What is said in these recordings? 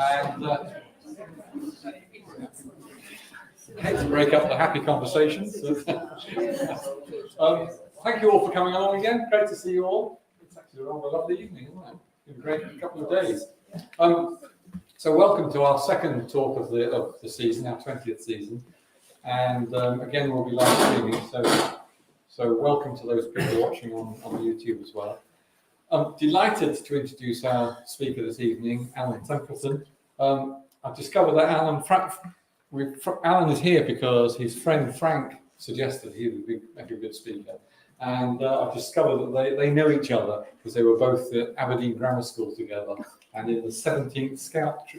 And hate to break up the happy conversations. Thank you all for coming along again. Great to see you all. It's actually a rather lovely evening, isn't it? It's been a great couple of days. So welcome to our second talk of the season, our 20th season. And again, we'll be live streaming. So welcome to those people watching on YouTube as well. I'm delighted to introduce our speaker this evening, Allan Templeton. I've discovered that Allan is here because his friend Frank suggested he would make a good speaker. And I've discovered that they know each other because they were both at Aberdeen Grammar School together and in the 17th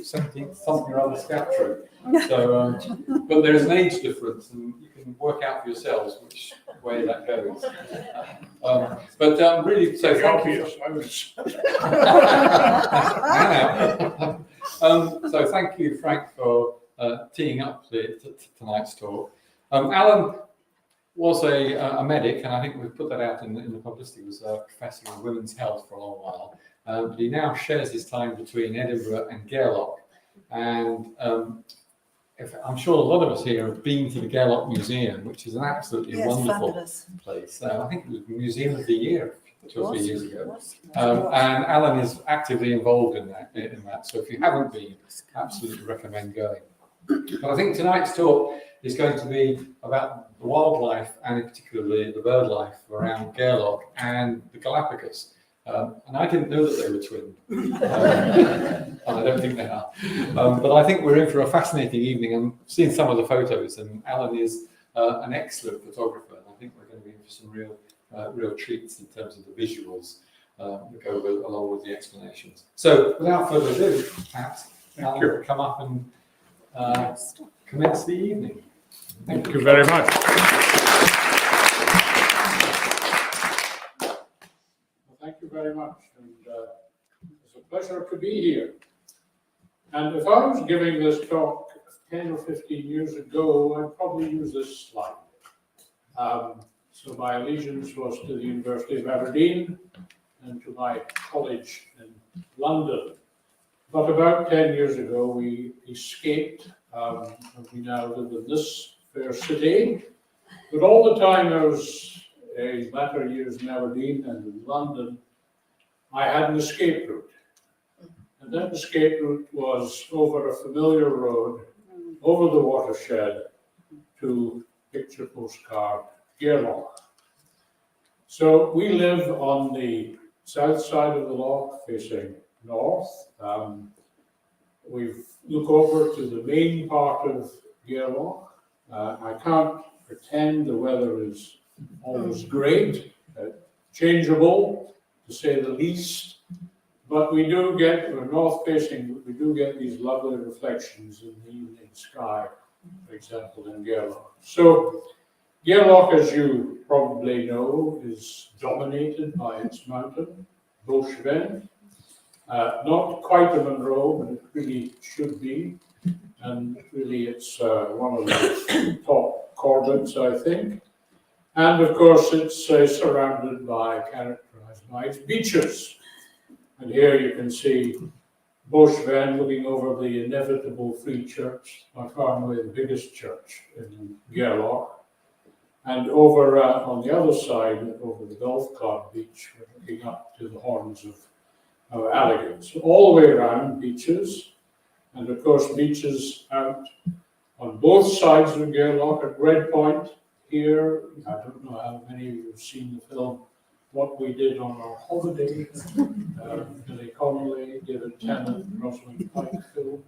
something or other scout troop. So, but there's an age difference, and you can work out for yourselves which way that goes. But really, so thank you. So thank you, Frank, for teeing up tonight's talk. Allan was a medic, and I think we've put that out in the publicity, was a professor of women's health for a long while. But he now shares his time between Edinburgh and Gairloch. And I'm sure a lot of us here have been to the Gairloch Museum, which is an absolutely wonderful place. I think it was Museum of the Year 2 or 3 years ago. And Allan is actively involved in that. So if you haven't been, absolutely recommend going. But I think tonight's talk is going to be about the wildlife, and particularly the bird life around Gairloch and the Galapagos. And I didn't know that they were twin. And I don't think they are. But I think we're in for a fascinating evening. I'm seeing some of the photos, and Allan is an excellent photographer. And I think we're going to be in for some real treats in terms of the visuals that go along with the explanations. So without further ado, perhaps Allan will come up and commence the evening. Thank you very much. Thank you very much, and it's a pleasure to be here. And if I was giving this talk 10 or 15 years ago, I'd probably use this slide. So my allegiance was to the University of Aberdeen and to my college in London. But about 10 years ago, we escaped, and we now live in this fair city. But all the time I was in latter years in Aberdeen and in London, I had an escape route. And that escape route was over a familiar road, over the watershed to picture postcard Gairloch. So we live on the south side of the loch facing north. We look over to the main part of Gairloch. I can't pretend the weather is always great, changeable to say the least, but we do get, we're north facing, we do get these lovely reflections in the evening sky, for example, in Gairloch. So Gairloch, as you probably know, is dominated by its mountain, Boschven. Not quite a Monroe, but it really should be. And really it's one of the top corbettes, I think. And of course it's surrounded by, characterized by its beaches. And here you can see Boschven looking over the inevitable Free Church, by far and away the biggest church in Gairloch. And over on the other side, over the Golf Club beach, we're looking up to the horns of Allan. So all the way around beaches. And of course, beaches out on both sides of Gairloch at Red Point here. I don't know how many of you have seen the film What We Did on Our Holiday. Billy Connolly, David Tennant, Rosamund Pike film.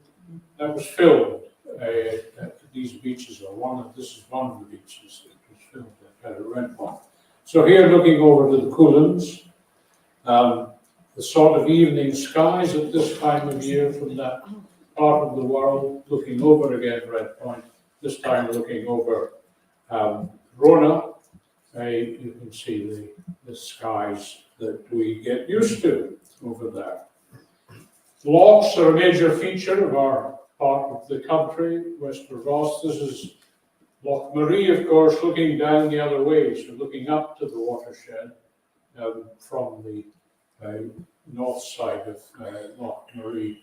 That was filmed at these beaches, this is one of the beaches that was filmed at Red Point. So here looking over to the Coolins, the sort of evening skies at this time of year from that part of the world, looking over again Red Point, this time looking over Rona. You can see the skies that we get used to over there. Lochs are a major feature of our part of the country, West Ross. This is Loch Marie, of course, looking down the other way, so looking up to the watershed from the north side of Loch Marie.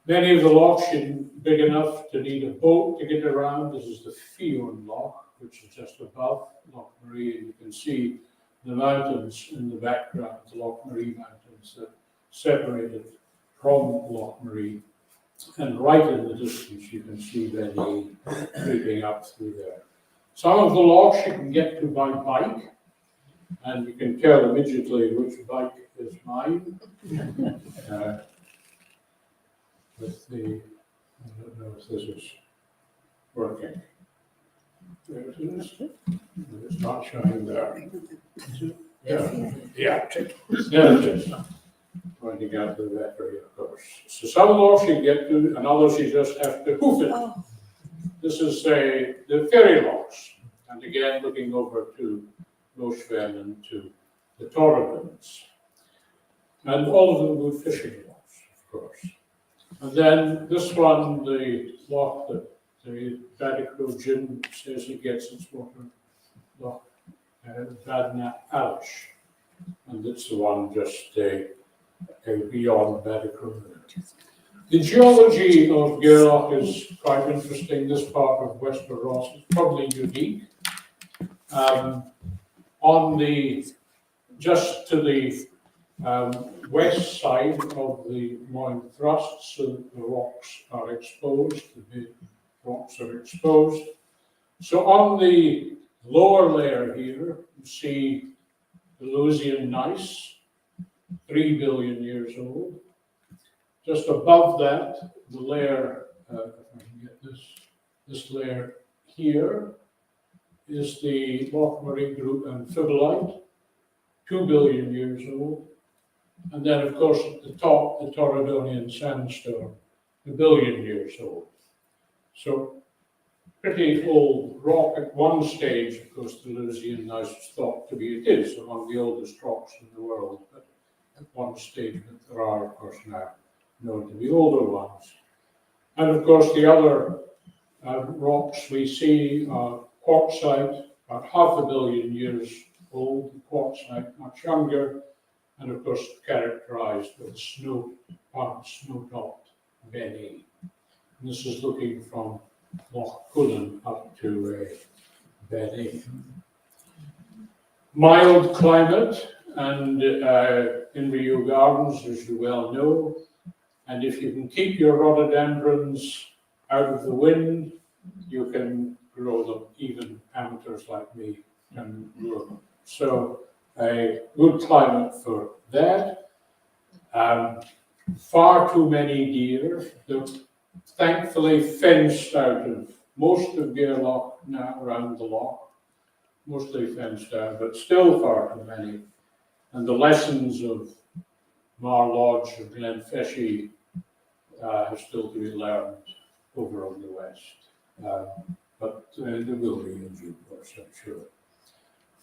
Many of the lochs are big enough to need a boat to get around. This is the Fion Loch, which is just above Loch Marie, and you can see the mountains in the background, the Loch Marie Mountains that separate it from Loch Marie. And right in the distance, you can see Benny creeping up through there. Some of the lochs you can get to by bike, and you can tell immediately which bike is mine. With the, I don't know if this is working. There it is. It's not showing there. Yeah, yeah, there it is. Pointing out the battery, of course. So some lochs you get to, and others you just have to hoof it. Oh. This is the ferry lochs, and again looking over to Lochven and to the Torridans. And all of them good fishing lochs, of course. And then this one, the loch that the Badicrow Jim says he gets its water, Loch Badna Alish. And it's the one just beyond Badicrow. The geology of Gairloch is quite interesting. This part of Wester Ross is probably unique. On the, just to the west side of the Moyne Thrust, so the rocks are exposed, the big rocks are exposed. So on the lower layer here, you see the Lewisian gneiss, 3 billion years old. Just above that, the layer, if I can get this layer here, is the Loch Marie group amphibolite, 2 billion years old. And then, of course, at the top, the Torridonian sandstone, 1 billion years old. So, pretty old rock at one stage. Of course, the Lewisian gneiss was thought to be, it is among the oldest rocks in the world, but at one stage, but there are, of course, now known to be older ones. And of course, the other rocks we see are quartzite, about 500 million years old, quartzite much younger, and of course characterized with snow-topped Benny. This is looking from Loch Cullen up to Benny. Mild climate, and in Rio Gardens, as you well know, and if you can keep your rhododendrons out of the wind, you can grow them. Even amateurs like me can grow them. So a good climate for that. Far too many deer. They're thankfully fenced out of most of Gairloch now around the loch. Mostly fenced out, but still far too many. And the lessons of Mar Lodge and Glenfeshie have still to be learned over on the west. But there will be in due course, I'm sure.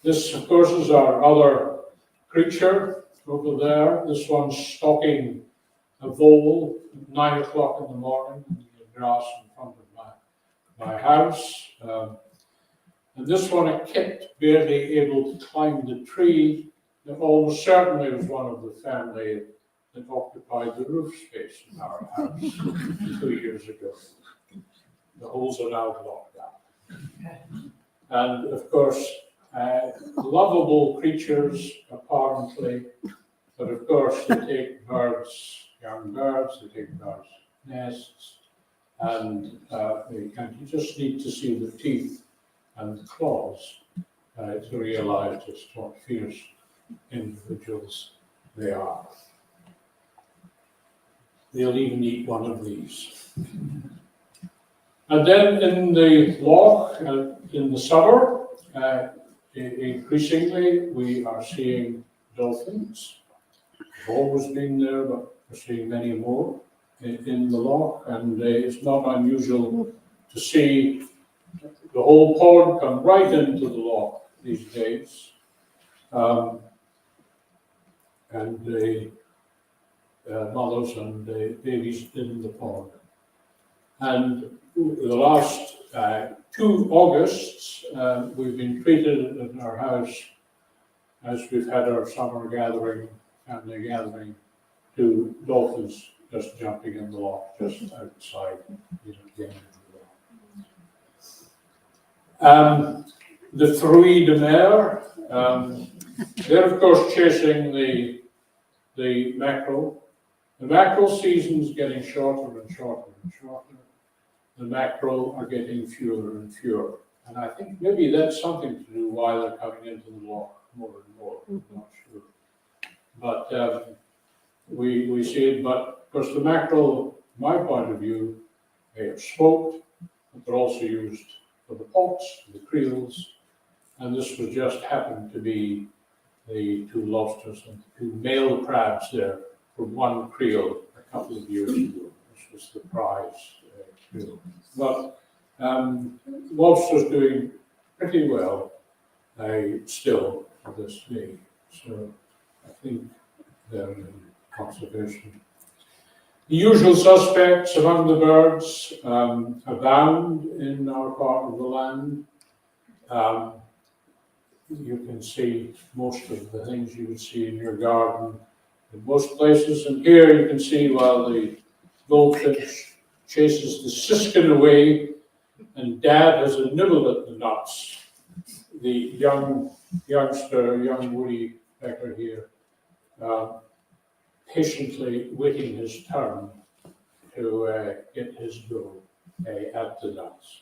This, of course, is our other creature over there. This one's stalking a vole at 9 o'clock in the morning in the grass in front of my house. And this one, a kit, barely able to climb the tree, that almost certainly was one of the family that occupied the roof space in our house 2 years ago. The holes are now blocked out. And of course, lovable creatures, apparently, but of course they take birds, young birds, they take birds' nests, and you just need to see the teeth and claws to realize just what fierce individuals they are. They'll even eat one of these. And then in the loch, in the summer, increasingly we are seeing dolphins. They've always been there, but we're seeing many more in the loch, and it's not unusual to see the whole pond come right into the loch these days. And the mothers and the babies in the pond. And the last 2 Augusts, we've been treated in our house as we've had our summer gathering, family gathering, to dolphins just jumping in the loch just outside the end of the loch. The fruits de mer, they're of course chasing the mackerel. The mackerel season's getting shorter and shorter and shorter. The mackerel are getting fewer and fewer. And I think maybe that's something to do why they're coming into the loch more and more. I'm not sure. But we see it. But of course, the mackerel, from my point of view, they are smoked, but they're also used for the pots, the creels. And this was just happened to be the two lobsters and two male crabs there from one creel a couple of years ago. This was the prize creel. But lobsters doing pretty well still to this day. So I think they're in conservation. The usual suspects among the birds abound in our part of the land. You can see most of the things you would see in your garden in most places. And here you can see while the goldfinch chases the siskin away and Dad has a nibble at the nuts, the young woody pecker here, patiently waiting his turn to get his go at the nuts.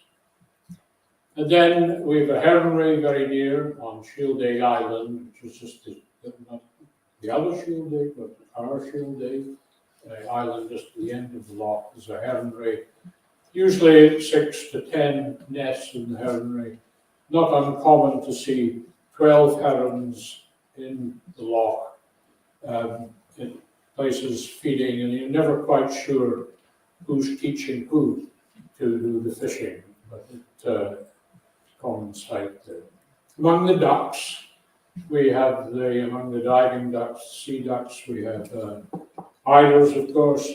And then we have a heronry very near on Shield Egg Island, which is just not the other Shield Egg, but our Shield Egg island just at the end of the loch. There's a heronry, usually 6 to 10 nests in the heronry. Not uncommon to see 12 herons in the loch in places feeding, and you're never quite sure who's teaching who to do the fishing, but common sight there. Among the ducks, we have among the diving ducks, sea ducks, we have eiders, of course.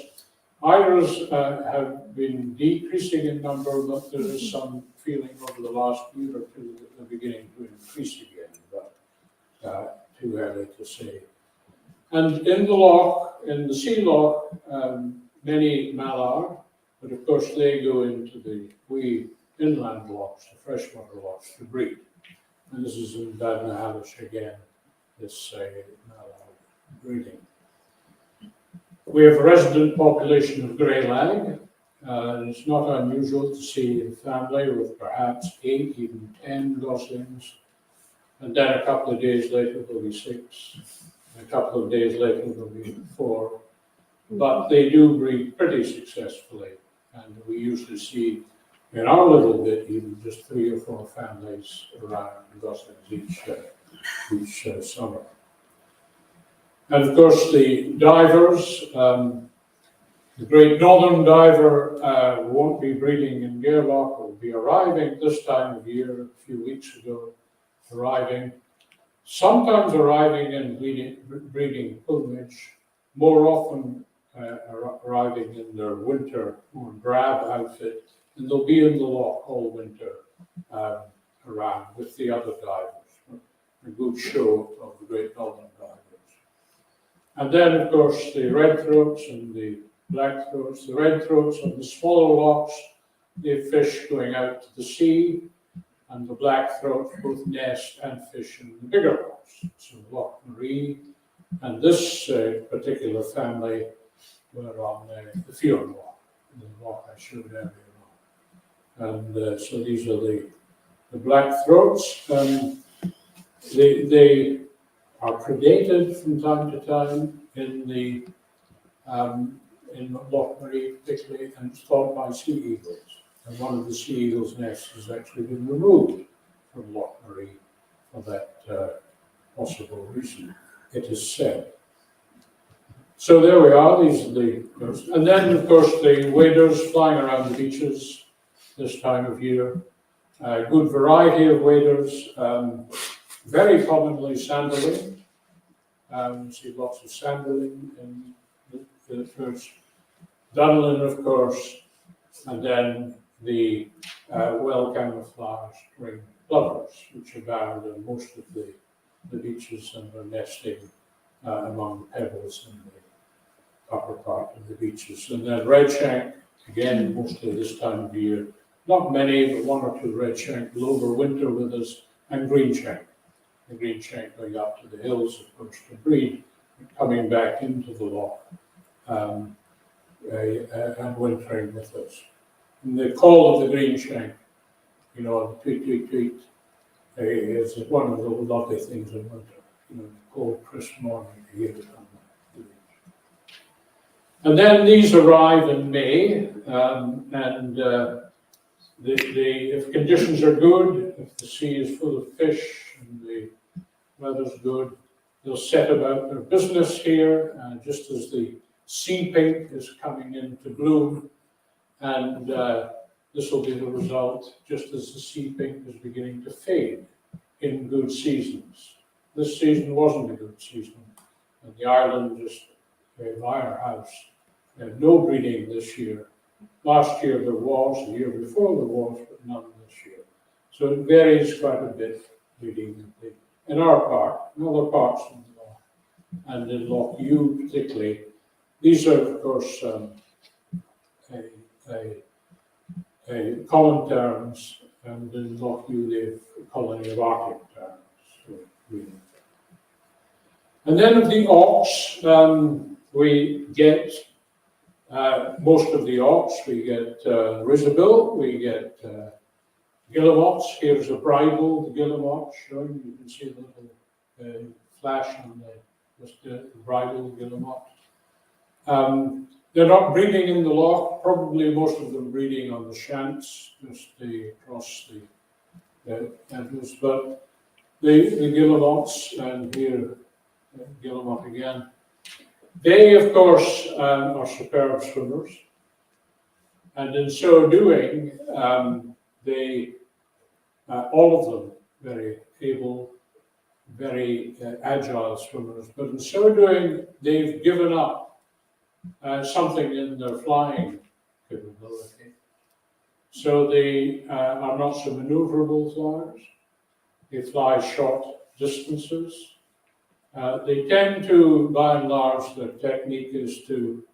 Eiders have been decreasing in number, but there is some feeling over the last year or two that they're beginning to increase again, but too early to say. And in the loch, in the sea loch, many mallard, but of course they go into the wee inland lochs, the freshwater lochs, to breed. And this is in Badnahalish again, this mallard breeding. We have a resident population of grey lag. It's not unusual to see a family with perhaps 8, even 10 goslings. And then a couple of days later, there'll be 6. A couple of days later, there'll be 4. But they do breed pretty successfully. And we usually see in our little bit, even just 3 or 4 families around goslings each summer. And of course, the divers, the great northern diver won't be breeding in Gairloch, will be arriving this time of year, a few weeks ago, sometimes arriving in breeding plumage, more often arriving in their winter, more drab outfit, and they'll be in the loch all winter around with the other divers. A good show of the great northern divers. And then, of course, the red throats and the black throats. The red throats on the smaller lochs, they fish going out to the sea, and the black throats both nest and fish in the bigger lochs. So Loch Marie and this particular family were on the Fion Loch, the loch I showed earlier on. And so these are the black throats. They are predated from time to time in Loch Marie particularly, and it's thought by sea eagles. And one of the sea eagles' nests has actually been removed from Loch Marie for that possible reason, it is said. So there we are, these are the, and then of course the waders flying around the beaches this time of year. Good variety of waders, very commonly sanderling. You see lots of sanderling in the first. Dunlin, of course, and then the well-camouflaged ring plovers, which abound on most of the beaches and are nesting among the pebbles upper part of the beaches. And then redshank, again, mostly this time of year. Not many, but one or two redshank will overwinter with us, and greenshank. The greenshank going up to the hills, of course, to breed, coming back into the loch and wintering with us. And the call of the greenshank, you know, the tweet, tweet, tweet, is one of the lovely things in winter. You know, the cold, crisp morning to hear it on the beach. And then these arrive in May, if conditions are good, if the sea is full of fish and the weather's good, they'll set about their business here, just as the sea pink is coming into bloom, and this will be the result just as the sea pink is beginning to fade in good seasons. This season wasn't a good season, and the island just by our house had no breeding this year. Last year there was, the year before there was, but none this year. So it varies quite a bit breeding in our part, in other parts of the loch, and in Loch Ewe particularly. These are, of course, common terms, and in Loch Ewe they have a colony of Arctic terms. So breeding. And then of the auks, we get most of the auks. We get Rizabil, we get guillemots. Here's a bridle, the guillemot showing. You can see the little flash on the bridle guillemot. They're not breeding in the loch, probably most of them breeding on the shants, just across the entrance. But the guillemots, and here, guillemot again, they, of course, are superb swimmers. And in so doing, they, all of them, very able, very agile swimmers, but in so doing, they've given up something in their flying capability. So they are not so maneuverable flyers. They fly short distances. They tend to, by and large, their technique is to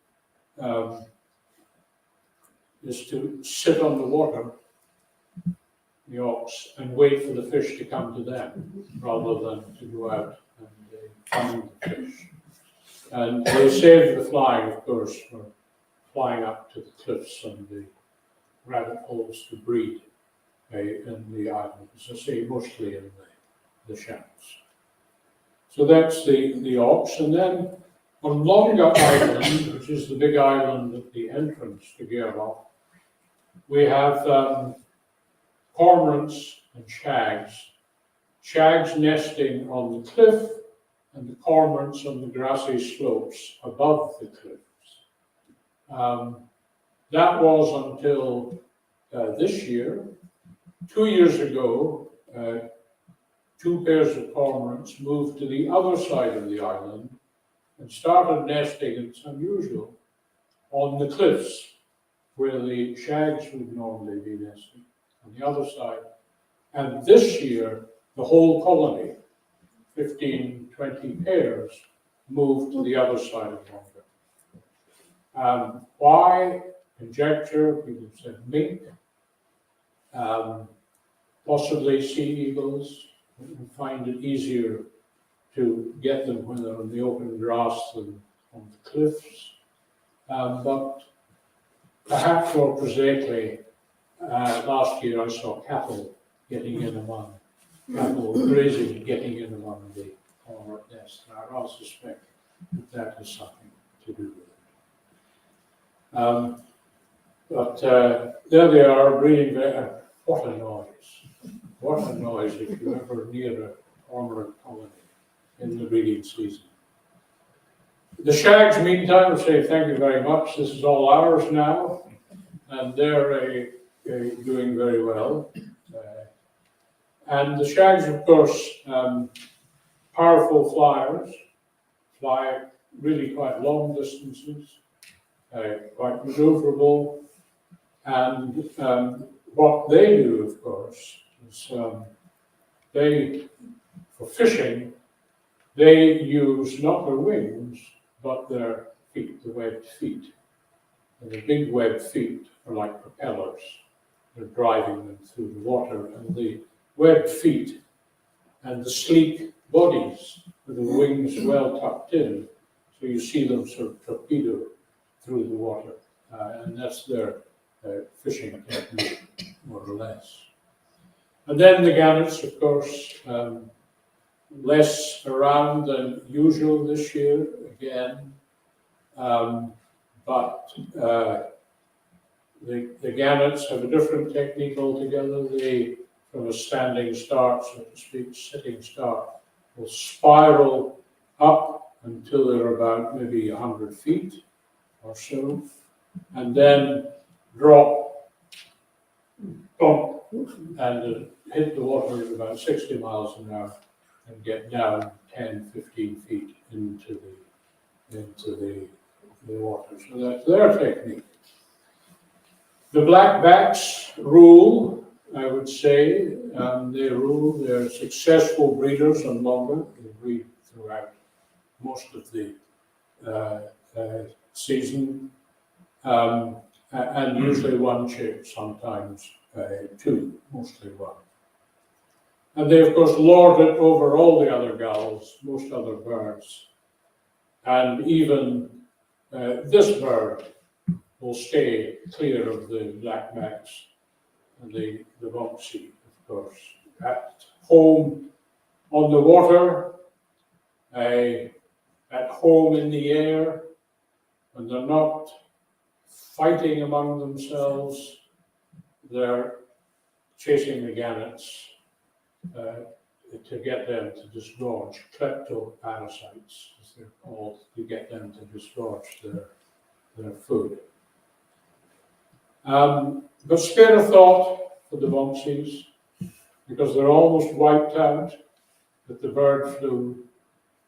sit on the water, the auks, and wait for the fish to come to them, rather than to go out and find the fish. And they save the flying, of course, for flying up to the cliffs and the rabbit holes to breed in the island, as I say, mostly in the shants. So that's the auks. And then on Longa Island, which is the big island at the entrance to Gairloch, we have cormorants and shags. Shags nesting on the cliff, and the cormorants on the grassy slopes above the cliffs. That was until this year. 2 years ago, two pairs of cormorants moved to the other side of the island and started nesting, it's unusual, on the cliffs where the shags would normally be nesting, on the other side. And this year, the whole colony, 15, 20 pairs, moved to the other side of Longa. Why? Conjecture, people said mink, possibly sea eagles. We find it easier to get them when they're on the open grass than on the cliffs. But perhaps more prosaically, last year I saw cattle getting in among cattle grazing, getting in among the cormorant nest. And I rather suspect that has something to do with it. But there they are breeding there. What a noise. What a noise if you're ever near a cormorant colony in the breeding season. The shags, meantime, say thank you very much. This is all ours now. And they're doing very well. And the shags, of course, powerful flyers, fly really quite long distances, quite maneuverable. And what they do, of course, is for fishing, they use not their wings, but their feet, the webbed feet. And the big webbed feet are like propellers. They're driving them through the water. And the webbed feet and the sleek bodies with the wings well tucked in, so you see them sort of torpedo through the water. And that's their fishing technique, more or less. And then the gannets, of course, less around than usual this year, again. But the gannets have a different technique altogether. They, from a standing start, so to speak, sitting start, will spiral up until they're about maybe 100 feet or so, and then drop, bump, and hit the water at about 60 miles an hour and get down 10, 15 feet into the water. So that's their technique. The blackbacks rule, I would say, they rule. They're successful breeders and longer. They breed throughout most of the season, and usually one chick, sometimes two, mostly one. And they, of course, lord it over all the other gulls, most other birds, and even this bird will stay clear of the blackbacks and the boxy, of course. At home on the water, at home in the air, when they're not fighting among themselves, they're chasing the gannets to get them to disgorge, kleptoparasites, as they're called, to get them to disgorge their food. But spare a thought for the boxies, because they're almost wiped out with the bird flu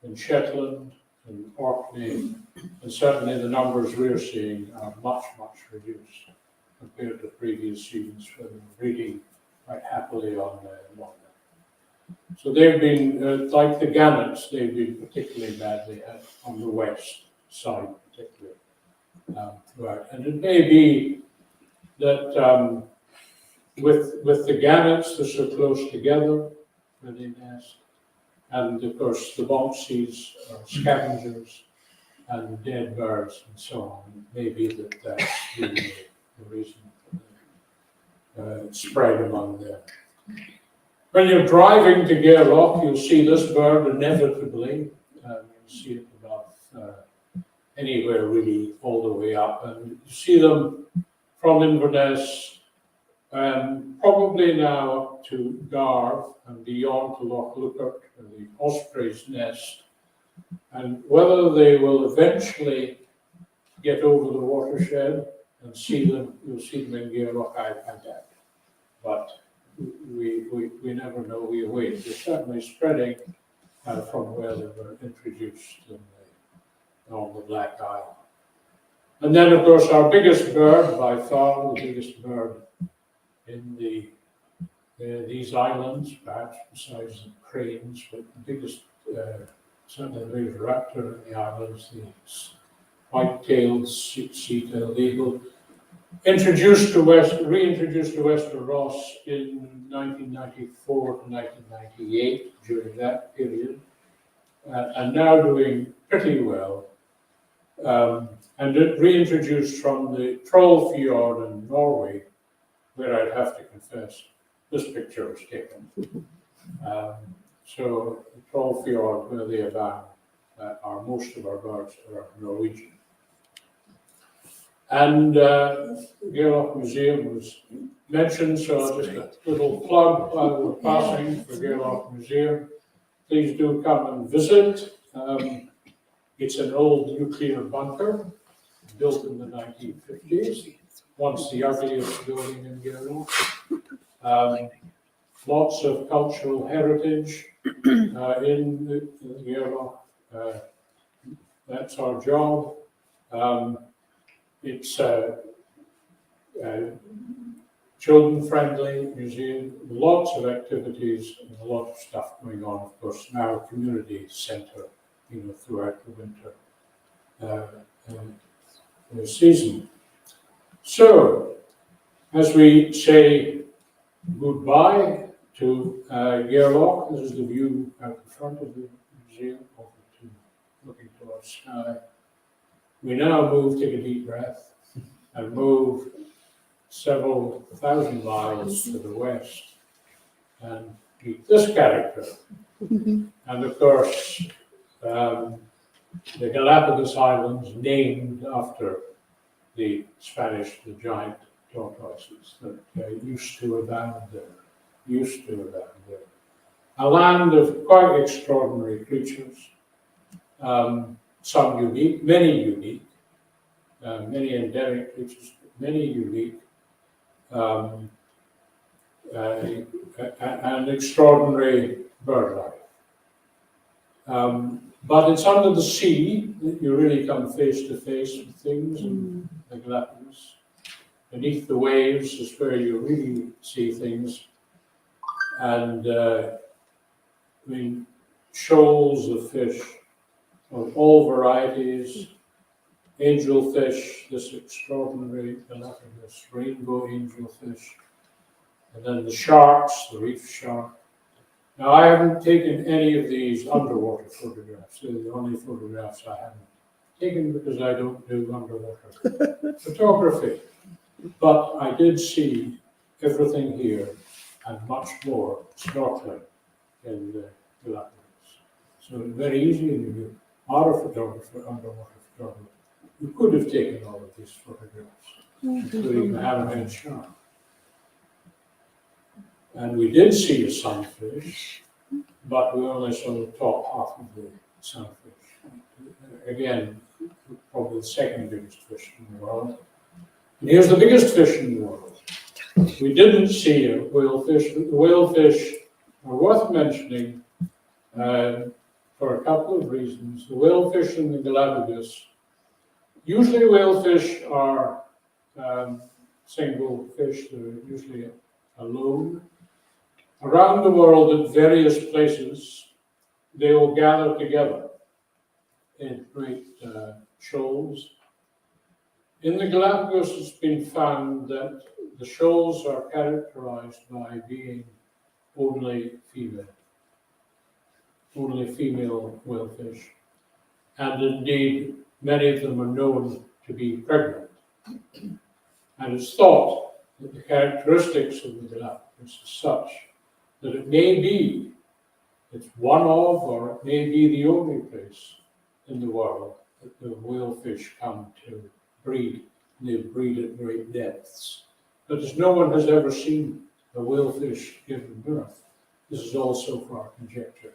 in Shetland and Orkney, and certainly the numbers we're seeing are much, much reduced compared to previous seasons when they were breeding quite happily on longer. So they've been, like the gannets, they've been particularly badly hit on the west side, particularly throughout. And it may be that with the gannets, they're so close together where they nest. And of course, the boxies are scavengers and dead birds and so on. Maybe that's the reason for the spread among them. When you're driving to Gairloch, you'll see this bird inevitably. You'll see it above anywhere really all the way up. And you see them from Inverness, probably now up to Garve and beyond to Loch Loochart, where the ospreys nest. And whether they will eventually get over the watershed and see them, you'll see them in Gairloch, I doubt. But we never know, we await. They're certainly spreading from where they were introduced on the Black Isle. And then, of course, our biggest bird, by far the biggest bird in these islands, perhaps besides the cranes, but the biggest, certainly the biggest raptor in the islands, the white-tailed sea-tailed eagle, reintroduced to Wester Ross in 1994 to 1998, during that period, and now doing pretty well. And it reintroduced from the Troll Fjord in Norway, where I'd have to confess, this picture was taken. So the Troll Fjord, where they abound, are most of our birds are Norwegian. And Gairloch Museum was mentioned, so just a little plug while we're passing for Gairloch Museum. Please do come and visit. It's an old nuclear bunker built in the 1950s, once the ugliest building in Gairloch. Lots of cultural heritage in Gairloch. That's our job. It's a children-friendly museum, lots of activities and a lot of stuff going on. Of course, now a community centre, throughout the winter, season. So, as we say goodbye to Gairloch, this is the view out the front of the museum, looking towards sky. We now move, take a deep breath, and move several thousand miles to the west and meet this character. And of course, the Galapagos Islands, named after the Spanish, the giant tortoises that used to abound there. A land of quite extraordinary creatures, some unique, many unique, many endemic creatures, many unique, and extraordinary bird life. But it's under the sea that you really come face to face with things in the Galapagos. Beneath the waves is where you really see things. And shoals of fish of all varieties, angelfish, this extraordinary Galapagos rainbow angelfish, and then the sharks, the reef shark. Now, I haven't taken any of these underwater photographs. They're the only photographs I haven't taken because I don't do underwater photography. But I did see everything here and much more snorkeling in the Galapagos. So it's very easy, and if you are a photographer, underwater photographer, you could have taken all of these photographs, including the hammerhead shark. And we did see a sunfish, but we only saw the top half of the sunfish. Again, probably the second biggest fish in the world. And here's the biggest fish in the world. We didn't see a whalefish, but the whalefish are worth mentioning for a couple of reasons. The whalefish in the Galapagos, usually whalefish are single fish, they're usually alone. Around the world at various places, they will gather together in great shoals. In the Galapagos, it's been found that the shoals are characterized by being only female whalefish. And indeed, many of them are known to be pregnant. And it's thought that the characteristics of the Galapagos is such that it may be, it's one of, or it may be the only place in the world that the whalefish come to breed. They breed at great depths. But as no one has ever seen a whalefish give birth, this is also far conjecture.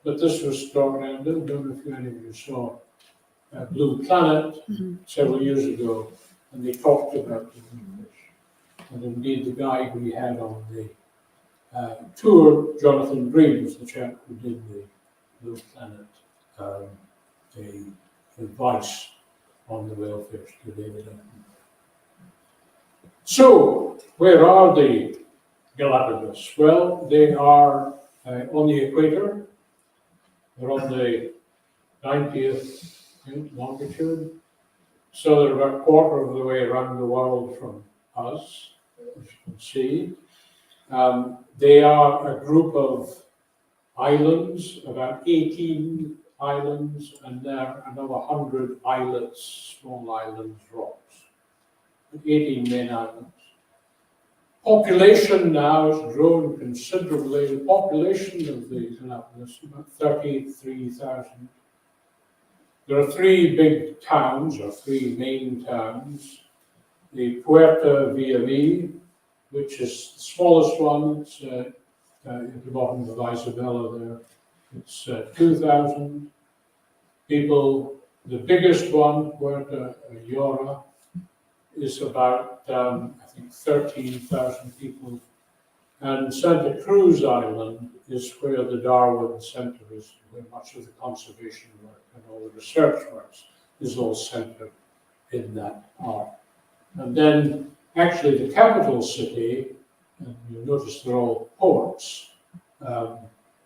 But this was thought, I don't know if any of you saw Blue Planet several years ago, and they talked about the whalefish. And indeed, the guy we had on the tour, Jonathan Green, was the chap who did the Blue Planet, the advice on the whalefish to David Allan. So, where are the Galapagos? Well, they are on the equator. They're on the 90th longitude. So they're about a quarter of the way around the world from us, as you can see. They are a group of islands, about 18 islands, and there are another 100 islets, small islands, rocks. 18 main islands. Population now has grown considerably. The population of the Galapagos is about 33,000. There are three big towns, or three main towns. The Puerto Vieja, which is the smallest one. It's at the bottom of Isabella there. It's 2,000 people. The biggest one, Puerto Vieja, is about, I think, 13,000 people. And Santa Cruz Island is where the Darwin Center is, where much of the conservation work and all the research works is all centered in that part. And then, actually, the capital city, and you'll notice they're all ports,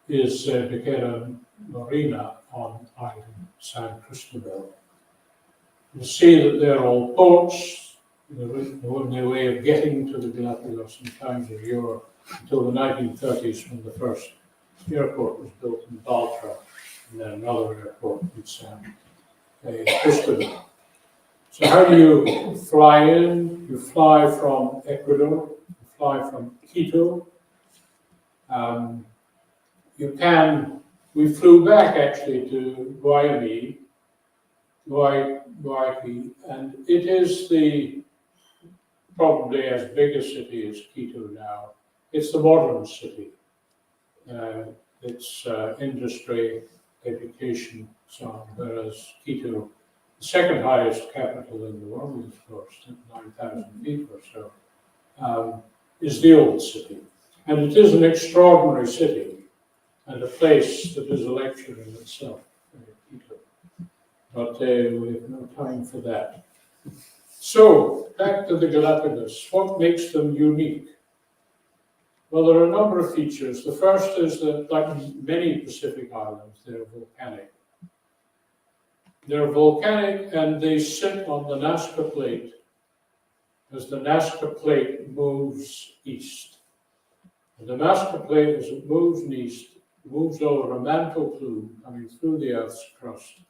is Bequeira Marina on Island San Cristobal. You see that they're all ports. The only way of getting to the Galapagos in times of yore until the 1930s, when the first airport was built in Baltra, and then another airport in Cristobal. So how do you fly in? You fly from Ecuador, you fly from Quito. We flew back actually to Guayaquil, and it is probably as big a city as Quito now. It's the modern city. It's industry, education, so on, whereas Quito, the second highest capital in the world, of course, at 9,000 feet or so, is the old city. And it is an extraordinary city and a place that is a lecture in itself, Quito. But we have no time for that. So, back to the Galapagos. What makes them unique? Well, there are a number of features. The first is that, like many Pacific islands, they're volcanic. They're volcanic and they sit on the Nazca Plate as the Nazca Plate moves east. And the Nazca Plate, as it moves east, moves over a mantle plume coming through the Earth's crust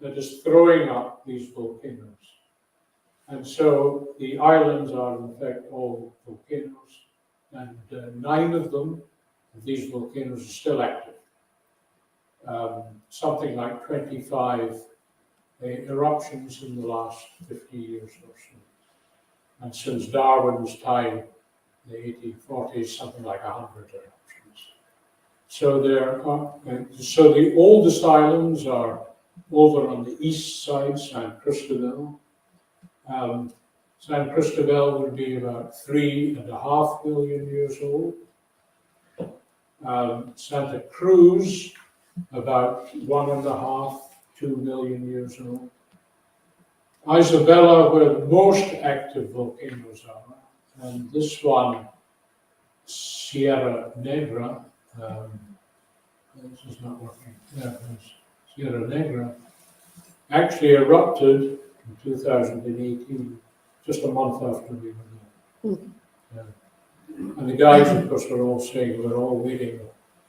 that is throwing up these volcanoes. And so the islands are, in fact, all volcanoes, and 9 of them, these volcanoes, are still active. Something like 25 eruptions in the last 50 years or so. And since Darwin's time, the 1840s, something like 100 eruptions. So so the oldest islands are over on the east side, San Cristobal. San Cristobal would be about 3.5 million years old. Santa Cruz, about 1.5, 2 million years old. Isabella, where the most active volcanoes are, and this one, Sierra Negra, this is not working. Yeah, Sierra Negra actually erupted in 2018, just a month after we were there. Yeah. And the guys, of course, were all saying we're all waiting.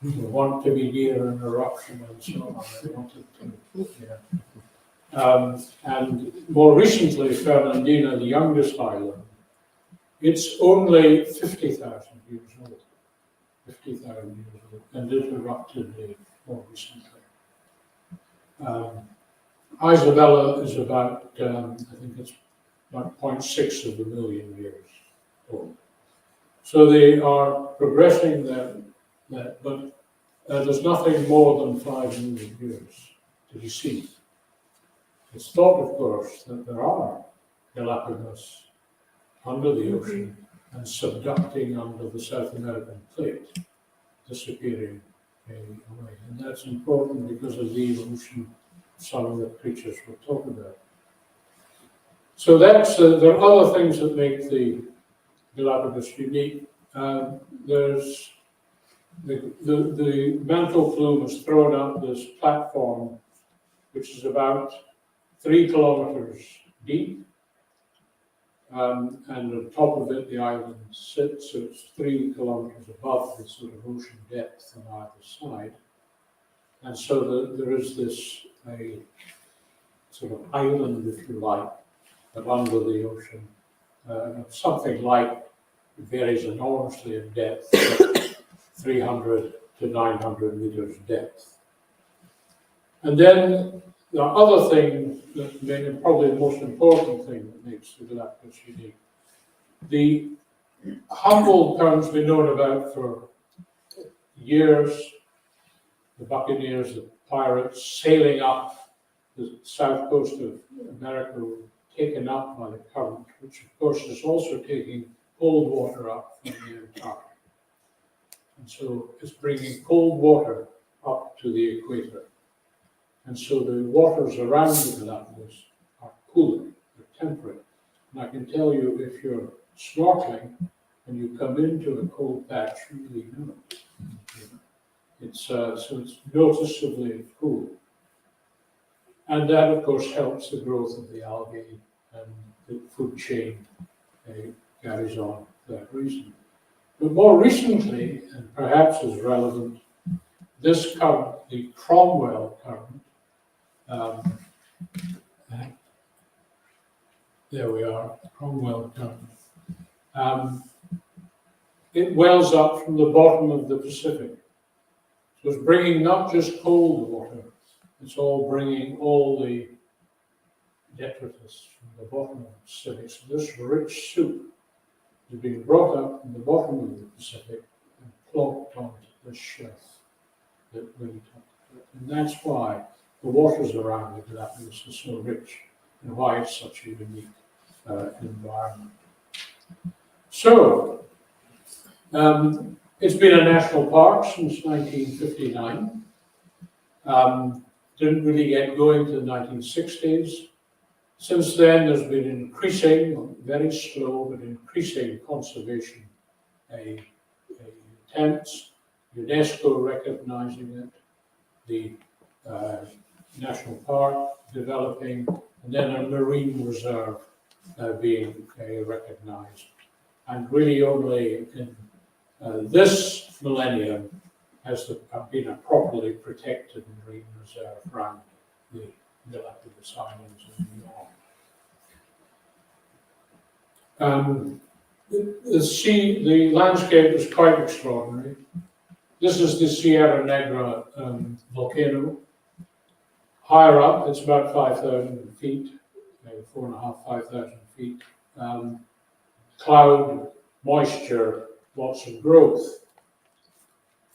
We want to be near an eruption and so on. They wanted to, yeah. And more recently, Fernandina, the youngest island, it's only 50,000 years old. 50,000 years old, and it erupted more recently. Isabella is about, I think it's about 0.6 of a million years old. So they are progressing there, but there's nothing more than 5 million years to be seen. It's thought, of course, that there are Galapagos under the ocean and subducting under the South American plate, disappearing away. And that's important because of the evolution of some of the creatures we'll talk about. So that's there are other things that make the Galapagos unique. There's the mantle plume has thrown up this platform, which is about 3 kilometers deep. And on top of it, the island sits, so it's 3 kilometers above the sort of ocean depth on either side. And so there is this sort of island, if you like, but under the ocean, something like, it varies enormously in depth, 300 to 900 meters depth. And then the other thing, probably the most important thing that makes the Galapagos unique, the Humboldt term's been known about for years, the buccaneers, the pirates sailing up the south coast of America were taken up by the current, which of course is also taking cold water up from the Antarctic. And so it's bringing cold water up to the equator. And so the waters around the Galapagos are cooler, they're temperate. And I can tell you, if you're snorkeling and you come into a cold patch, really know. So it's noticeably cool. And that, of course, helps the growth of the algae, and the food chain carries on for that reason. But more recently, and perhaps as relevant, this current, the Cromwell current, there we are, Cromwell current. It wells up from the bottom of the Pacific. So it's bringing not just cold water, it's all bringing all the detritus from the bottom of the Pacific. So this rich soup is being brought up from the bottom of the Pacific and plopped onto this shelf that really talked about. And that's why the waters around the Galapagos are so rich, and why it's such a unique environment. So, it's been a national park since 1959. Didn't really get going to the 1960s. Since then, there's been increasing, very slow, but increasing conservation attempts, UNESCO recognizing it, the national park developing, and then a marine reserve being recognized. And really only in this millennium has been a properly protected marine reserve around the Galapagos Islands and beyond. The landscape is quite extraordinary. This is the Sierra Negra volcano. Higher up, it's about 5,000 feet, 4,500, 5,000 feet. Cloud, moisture, lots of growth.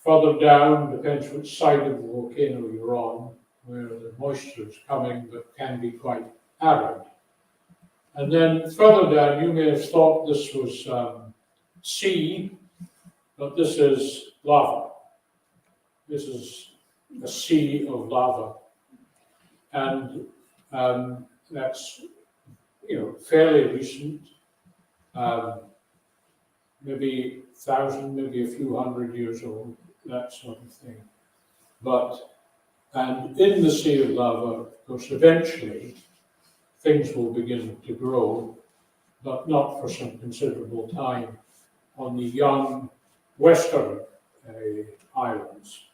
Further down, depends which side of the volcano you're on, where the moisture is coming, but can be quite arid. And then further down, you may have thought this was sea, but this is lava. This is a sea of lava. And that's, fairly recent, maybe 1,000, maybe a few hundred years old, that sort of thing. And in the sea of lava, of course, eventually things will begin to grow, but not for some considerable time on the young western islands.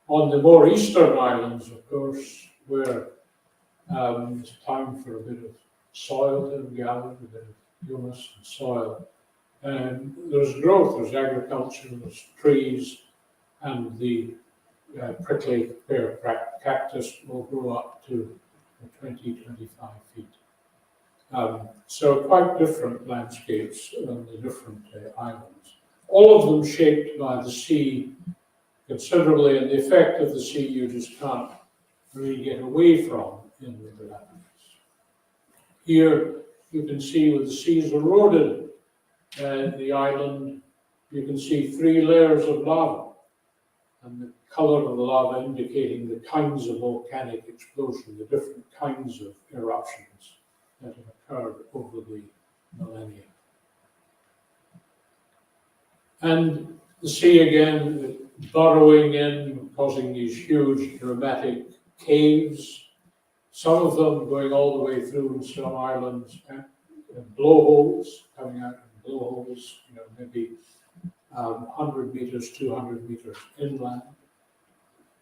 On the more eastern islands, of course, where it's time for a bit of soil to be gathered, a bit of humus and soil. And there's growth, there's agriculture, there's trees, and the prickly pear cactus will grow up to 20, 25 feet. So quite different landscapes on the different islands. All of them shaped by the sea considerably, and the effect of the sea you just can't really get away from in the Galapagos. Here you can see where the sea's eroded the island. You can see 3 layers of lava, and the color of the lava indicating the kinds of volcanic explosion, the different kinds of eruptions that have occurred over the millennia. And the sea again burrowing in, causing these huge dramatic caves, some of them going all the way through in some islands, and blowholes, coming out in blowholes, maybe 100 meters, 200 meters inland.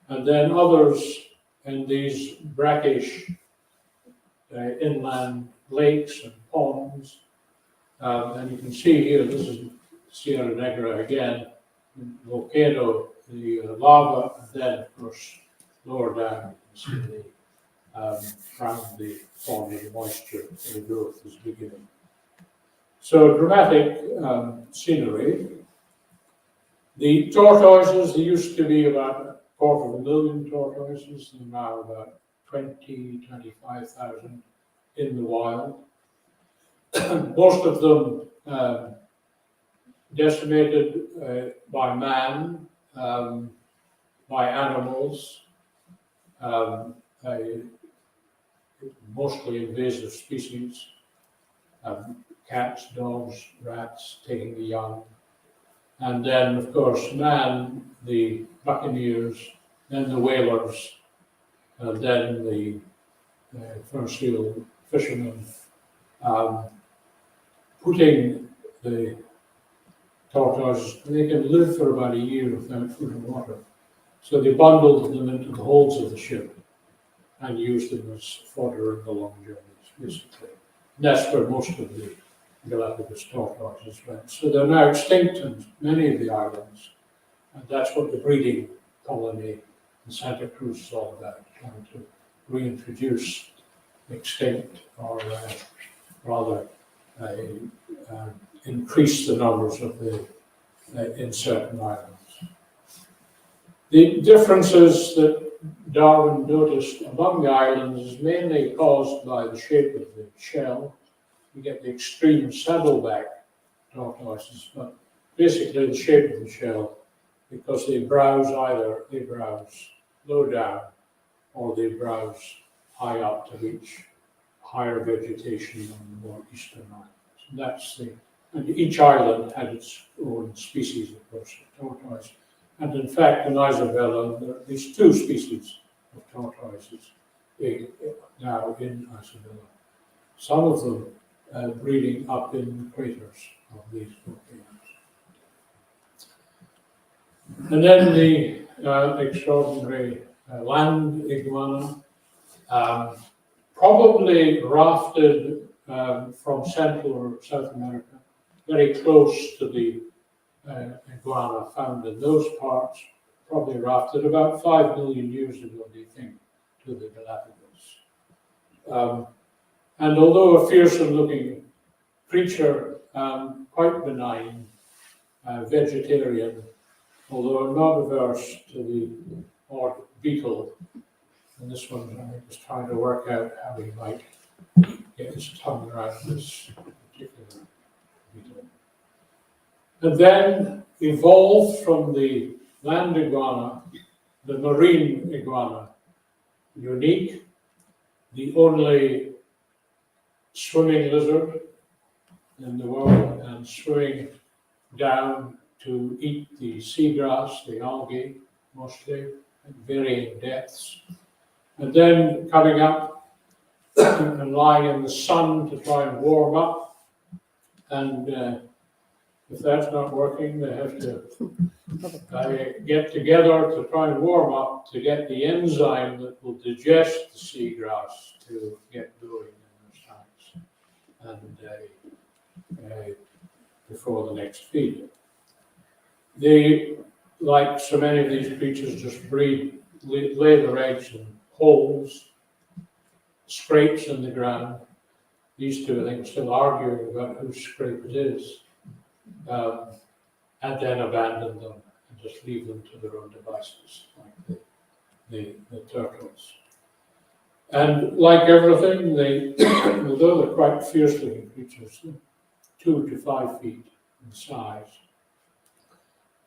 And then others in these brackish inland lakes and ponds. And you can see here, this is Sierra Negra again, volcano, the lava, and then, of course, lower down, you can see around the pond of the moisture and the growth is beginning. So dramatic scenery. The tortoises, there used to be about 250,000 tortoises, and now about 20, 25,000 in the wild. Most of them decimated by man, by animals, mostly invasive species, cats, dogs, rats taking the young. And then, of course, man, the buccaneers, then the whalers, then the fur seal fishermen, putting the tortoises, they can live for about a year without food and water. So they bundled them into the holds of the ship and used them as fodder in the long journeys, basically. And that's where most of the Galapagos tortoises went. So they're now extinct in many of the islands, and that's what the breeding colony in Santa Cruz is all about, trying to reintroduce extinct or rather increase the numbers of the in certain islands. The differences that Darwin noticed among the islands is mainly caused by the shape of the shell. You get the extreme saddleback tortoises, but basically the shape of the shell, because they browse low down or they browse high up to reach higher vegetation on the more eastern islands. And each island had its own species, of course, of tortoise. And in fact, in Isabella, there are at least 2 species of tortoises now in Isabella. Some of them breeding up in the craters of these volcanoes. And then the extraordinary land iguana, probably rafted from Central or South America, very close to the iguana found in those parts, probably rafted about 5 million years ago, they think, to the Galapagos. And although a fearsome looking creature, quite benign, vegetarian, although not averse to the odd beetle. And this one, I think, is trying to work out how he might get his tongue around this particular beetle. And then evolved from the land iguana, the marine iguana, unique, the only swimming lizard in the world, and swimming down to eat the seagrass, the algae, mostly, at varying depths. And then coming up and lying in the sun to try and warm up. And if that's not working, they have to get together to try and warm up to get the enzyme that will digest the seagrass to get going in those tanks. And before the next feed. They, like so many of these creatures, just lay their eggs in holes, scrapes in the ground. These 2, I think, are still arguing about whose scrape it is, and then abandon them and just leave them to their own devices, like the turtles. And like everything, although they're quite fierce-looking creatures, 2 to 5 feet in size,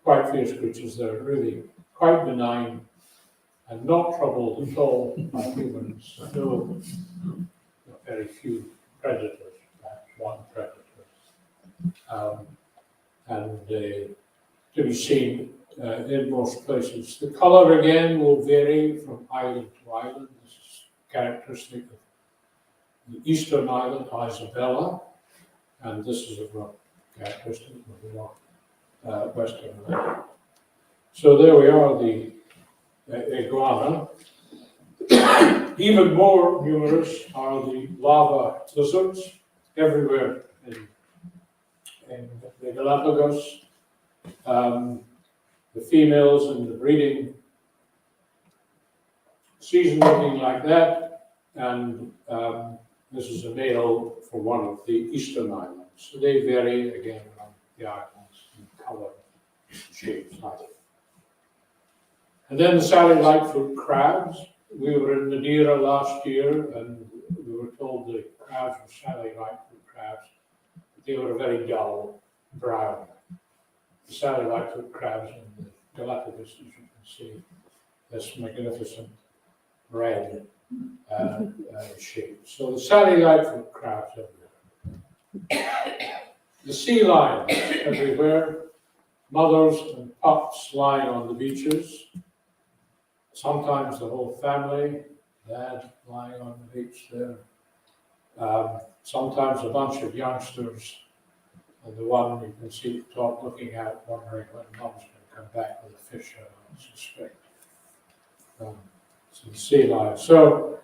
quite fierce creatures, they're really quite benign and not troubled at all by humans. No, very few predators, perhaps one predator, and to be seen in most places. The color again will vary from island to island. This is characteristic of the eastern island, Isabella, and this is a characteristic of the western island. So there we are, the iguana. Even more numerous are the lava lizards everywhere in the Galapagos. The females in the breeding season looking like that, and this is a male for one of the eastern islands. So they vary again around the islands in color, shapes, height. And then the Sally Lightfoot crabs. We were in Madeira last year, and we were told the crabs were Sally Lightfoot crabs. They were a very dull brown. The Sally Lightfoot crabs in the Galapagos, as you can see, this magnificent red shape. So the Sally Lightfoot crabs everywhere. The sea lions everywhere. Mothers and pups lying on the beaches. Sometimes the whole family, dad lying on the beach there. Sometimes a bunch of youngsters, and the one you can see at the top looking out, wondering when mom's going to come back with a fish, I suspect. Some sea lions. So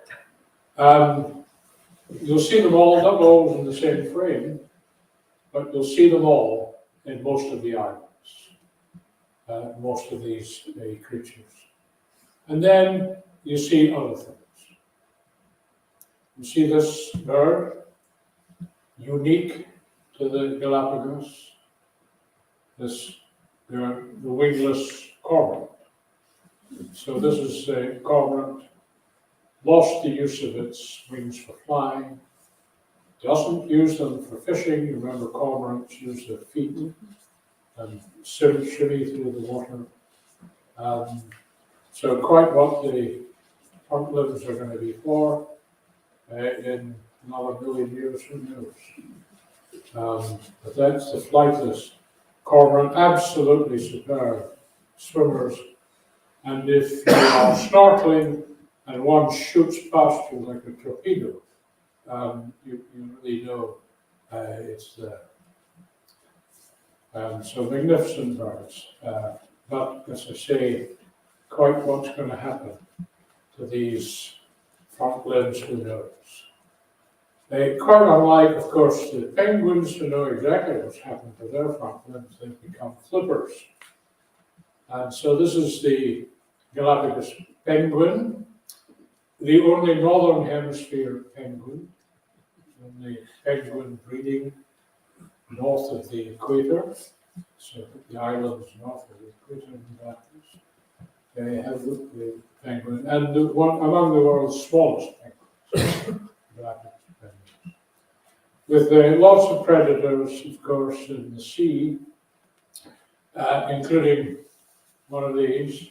you'll see them all, not all in the same frame, but you'll see them all in most of the islands, most of these creatures. And then you see other things. You see this bird, unique to the Galapagos, the wingless cormorant. So this is a cormorant, lost the use of its wings for flying, doesn't use them for fishing. You remember cormorants use their feet and shimmy through the water. So quite what the front limbs are going to be for in another million years, who knows? But that's the flightless cormorant, absolutely superb swimmers. And if you are snorkeling and one shoots past you like a torpedo, you really know it's there. So magnificent birds. But as I say, quite what's going to happen to these front limbs, who knows? Quite unlike, of course, the penguins, who know exactly what's happened to their front limbs. They've become flippers. And so this is the Galapagos penguin, the only northern hemisphere penguin, only penguin breeding north of the equator. So the islands north of the equator in the Galapagos, they have the penguin, and among the world's smallest penguins, Galapagos penguins. With lots of predators, of course, in the sea, including one of these,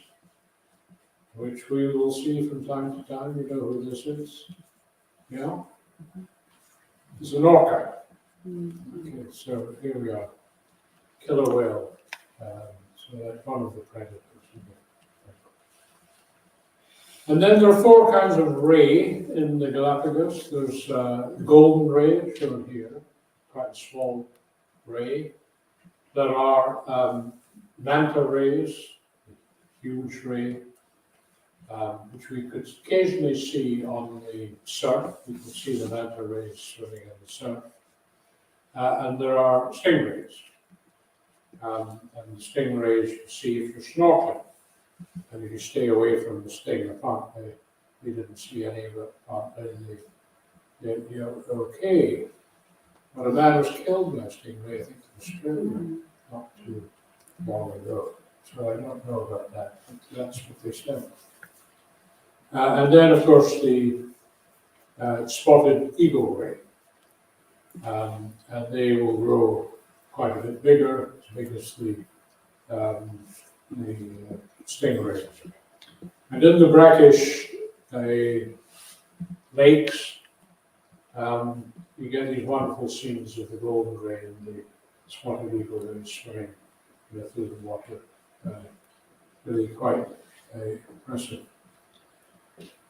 which we will see from time to time. You know who this is? Yeah? It's an orca. Okay, so here we are. Killer whale. So that's one of the predators. And then there are four kinds of ray in the Galapagos. There's golden ray, shown here, quite a small ray. There are manta rays, huge ray, which we could occasionally see on the surf. We could see the manta rays swimming in the surf. And there are stingrays. And the stingrays you see if you're snorkeling. And if you stay away from the sting, apparently we didn't see any of it. Apparently you're okay. But a man was killed by a stingray, I think, in Australia, not too long ago. So I don't know about that, but that's what they said. And then, of course, the spotted eagle ray. And they will grow quite a bit bigger, as big as the stingray. And in the brackish lakes, you get these wonderful scenes of the golden ray and the spotted eagle ray swimming through the water. Really quite impressive.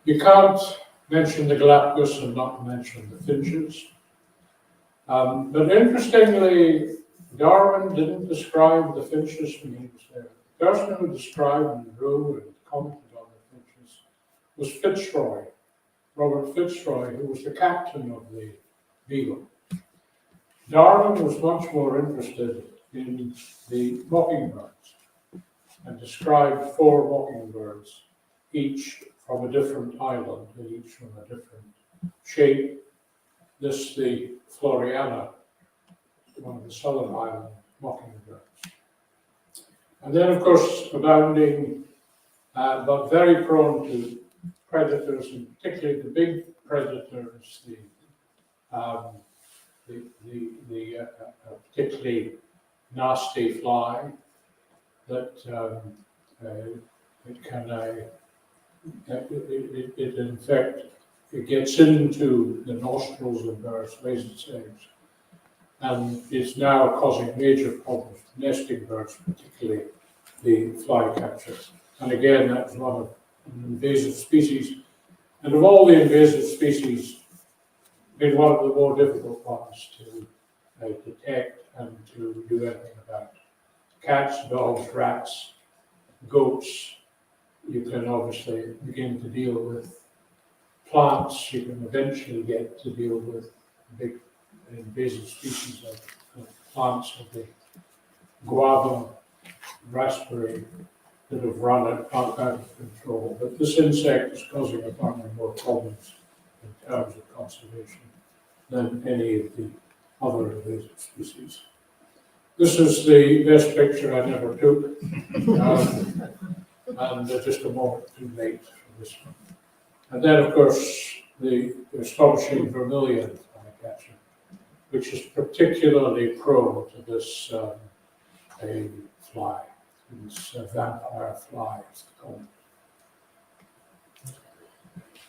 You can't mention the Galapagos and not mention the finches. But interestingly, Darwin didn't describe the finches when he was there. The person who described and drew and commented on the finches was Fitzroy, Robert Fitzroy, who was the captain of the Beagle. Darwin was much more interested in the mockingbirds and described 4 mockingbirds, each from a different island and each from a different shape. This the Floriana, one of the southern island mockingbirds. And then, of course, abounding, but very prone to predators, and particularly the big predators, the particularly nasty fly that it in fact, it gets into the nostrils of birds, lays its eggs, and is now causing major problems to nesting birds, particularly the flycatcher. And again, that's one of an invasive species. And of all the invasive species, been one of the more difficult ones to detect and to do anything about. Cats, dogs, rats, goats, you can obviously begin to deal with. Plants, you can eventually get to deal with big invasive species of plants of the guava, raspberry, that have run out of control. But this insect is causing apparently more problems in terms of conservation than any of the other invasive species. This is the best picture I never took, and just a moment too late for this one. And then, of course, the astonishing vermilion flycatcher, which is particularly prone to this a fly, this vampire fly, as they call it.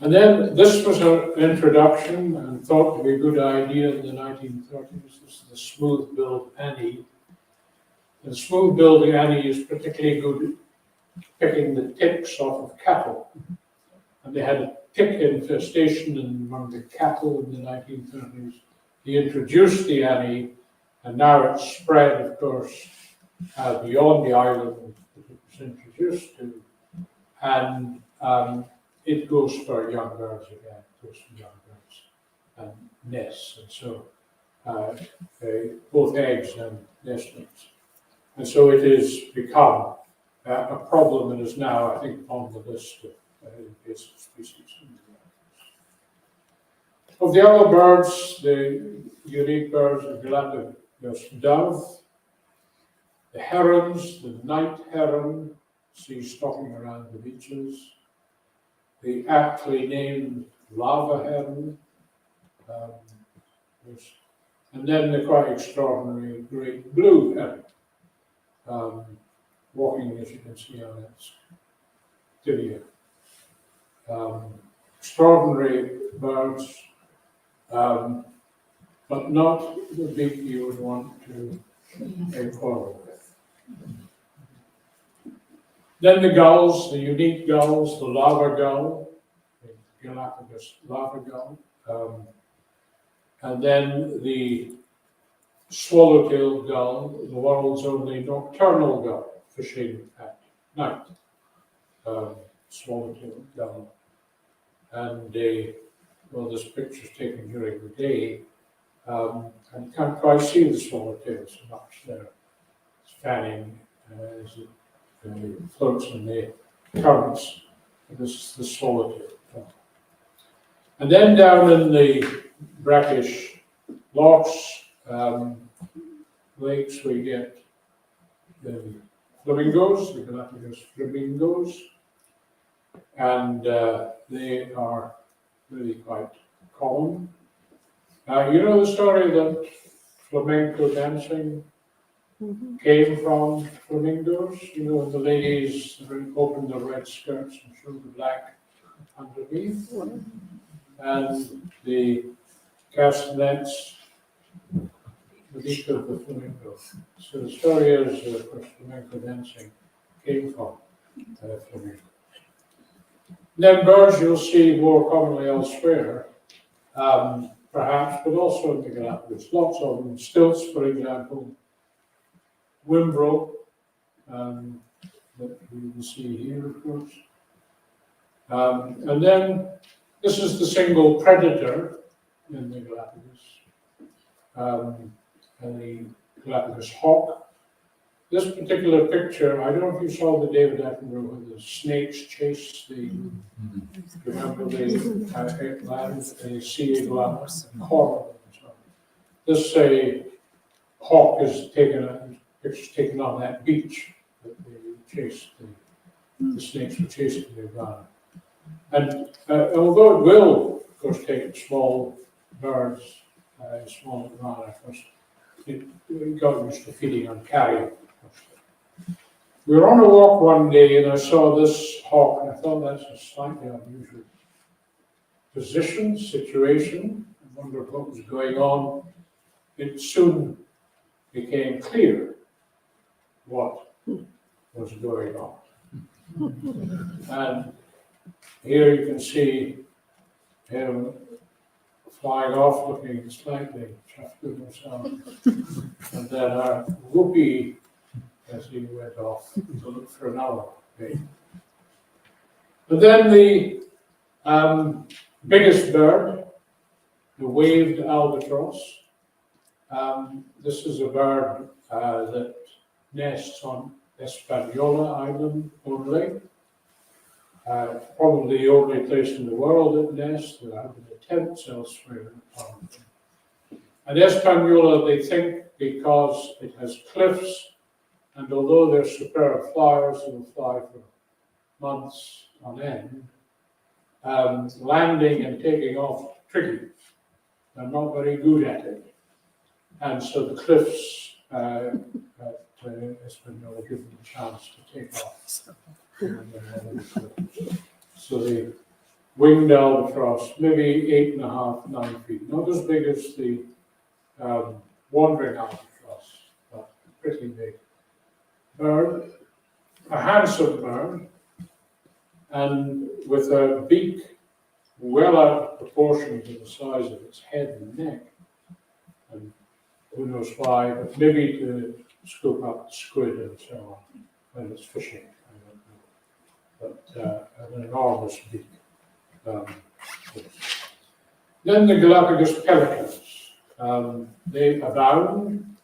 And then this was an introduction and thought to be a good idea in the 1930s. This is the smooth-billed Annie. The smooth-billed Annie is particularly good at picking the ticks off of cattle. And they had a tick infestation among the cattle in the 1930s. They introduced the Annie, and now it's spread, of course, beyond the island that it was introduced to. And it goes for young birds again, it goes for young birds and nests, and so both eggs and nestlings. And so it has become a problem and is now, I think, on the list of invasive species. Of the other birds, the unique birds are Galapagos dove, the herons, the night heron, see stalking around the beaches, the aptly named lava heron, and then the quite extraordinary great blue heron, walking, as you can see on its tibia. Extraordinary birds, but not the beak you would want to quarrel with. Then the gulls, the unique gulls, the lava gull, the Galapagos lava gull, and then the swallow-tailed gull, the world's only nocturnal gull, fishing at night, swallow-tailed gull. And well, this picture's taken during the day, and you can't quite see the swallowtail so much there. It's fanning as it floats in the currents. This is the swallowtail. And then down in the brackish lochs, lakes, we get the flamingos, the Galapagos flamingos, and they are really quite common. You know the story that flamenco dancing came from flamingos? You know, when the ladies open their red skirts and show the black underneath, and the castanets beneath of the flamingo. So the story is, of course, flamenco dancing came from flamingos. Then birds you'll see more commonly elsewhere, perhaps, but also in the Galapagos. Lots of them. Stilts, for example, Wimbro, that you can see here, of course. And then this is the single predator in the Galapagos, and the Galapagos hawk. This particular picture, I don't know if you saw the David Attenborough where the snakes chase the, remember the land, the sea iguana, horrible. This hawk is taken on that beach that they chased, the snakes were chasing the iguana. And although it will, of course, take small birds, small iguana, of course, it got used to feeding on carrion. We were on a walk one day and I saw this hawk and I thought that's a slightly unusual position, situation. I wondered what was going on. It soon became clear what was going on. And here you can see him flying off looking slightly chuffed with himself. And then a whoopee as he went off to look for another mate. And then the biggest bird, the waved albatross. This is a bird that nests on Hispaniola Island only. Probably the only place in the world it nests. There have been attempts elsewhere. And Hispaniola, they think, because it has cliffs, and although they're superb flyers, they'll fly for months on end, landing and taking off tricky. They're not very good at it. And so the cliffs at Hispaniola give them a chance to take off. So the winged albatross, maybe 8.5, 9 feet, not as big as the wandering albatross, but pretty big bird, a handsome bird, and with a beak well out of proportion to the size of its head and neck, and who knows why, but maybe to scoop up squid and so on when it's fishing. But an enormous beak. Then the Galapagos pelicans. They abound,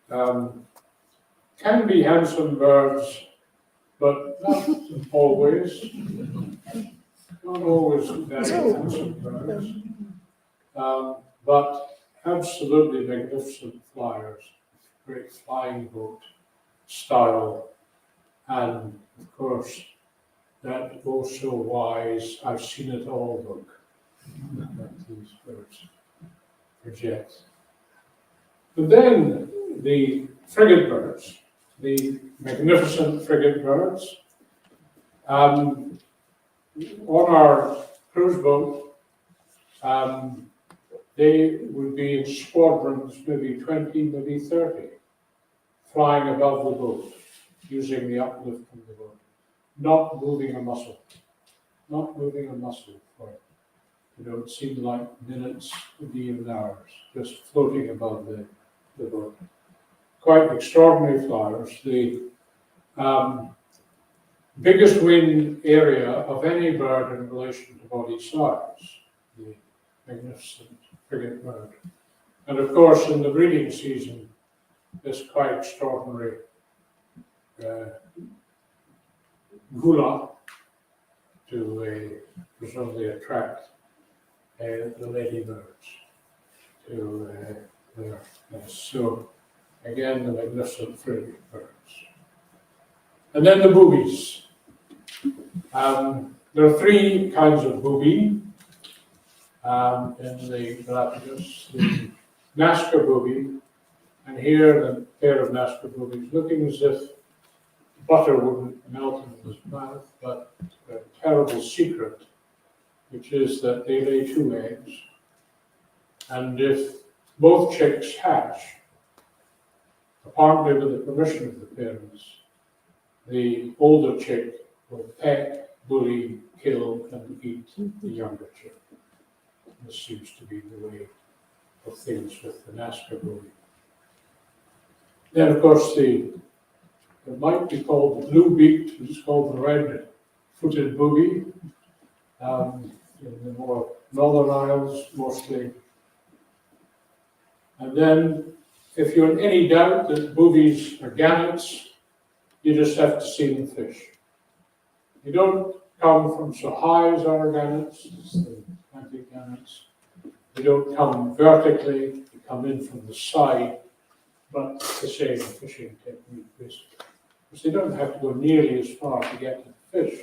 can be handsome birds, but not always. Not always very handsome birds, but absolutely magnificent flyers, great flying boat style, and of course, that also wise, I've seen it all look that these birds project. But then the frigate birds, the magnificent frigate birds. On our cruise boat, they would be in squadrons, maybe 20, maybe 30, flying above the boat, using the uplift from the boat. Not moving a muscle, not moving a muscle for it. They don't seem like minutes, maybe even hours, just floating above the boat. Quite extraordinary flyers. The biggest wing area of any bird in relation to body size, the magnificent frigate bird. And of course, in the breeding season, this quite extraordinary gula to presumably attract the ladybirds to their nests. So again, the magnificent frigate birds. And then the boobies. There are 3 kinds of booby in the Galapagos. The Nazca booby, and here the pair of Nazca boobies looking as if butter wouldn't melt in his mouth, but a terrible secret, which is that they lay 2 eggs, and if both chicks hatch, apparently with the permission of the parents, the older chick will peck, bully, kill, and eat the younger chick. This seems to be the way of things with the Nazca booby. Then, of course, it might be called the blue-beaked, it's called the red-footed booby, in the more northern isles mostly. And then, if you're in any doubt that boobies are gannets, you just have to see them fish. They don't come from so high as our gannets, it's the Atlantic gannets. They don't come vertically, they come in from the side, but the same fishing technique basically. Because they don't have to go nearly as far to get to the fish,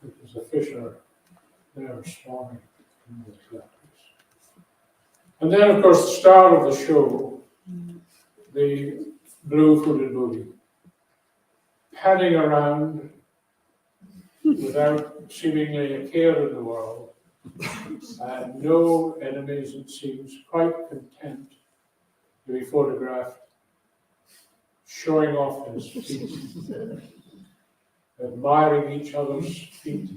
because the fish are there swarming in the Galapagos. And then, of course, the star of the show, the blue-footed booby, padding around without seemingly a care in the world, no enemies, it seems, quite content to be photographed, showing off his feet, admiring each other's feet,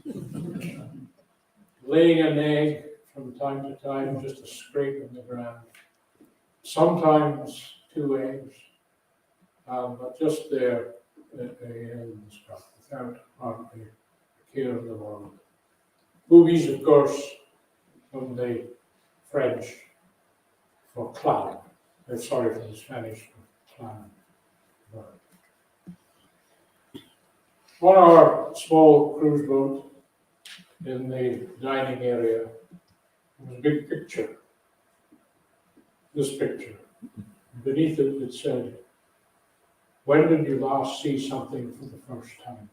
laying an egg from time to time, just a scrape in the ground. Sometimes 2 eggs, but just there and stuff, without hardly a care in the world. Boobies, of course, from the French for clown. Sorry, for the Spanish for clown. On our small cruise boat in the dining area, there was a big picture. This picture. Beneath it, it said, "When did you last see something for the first time?"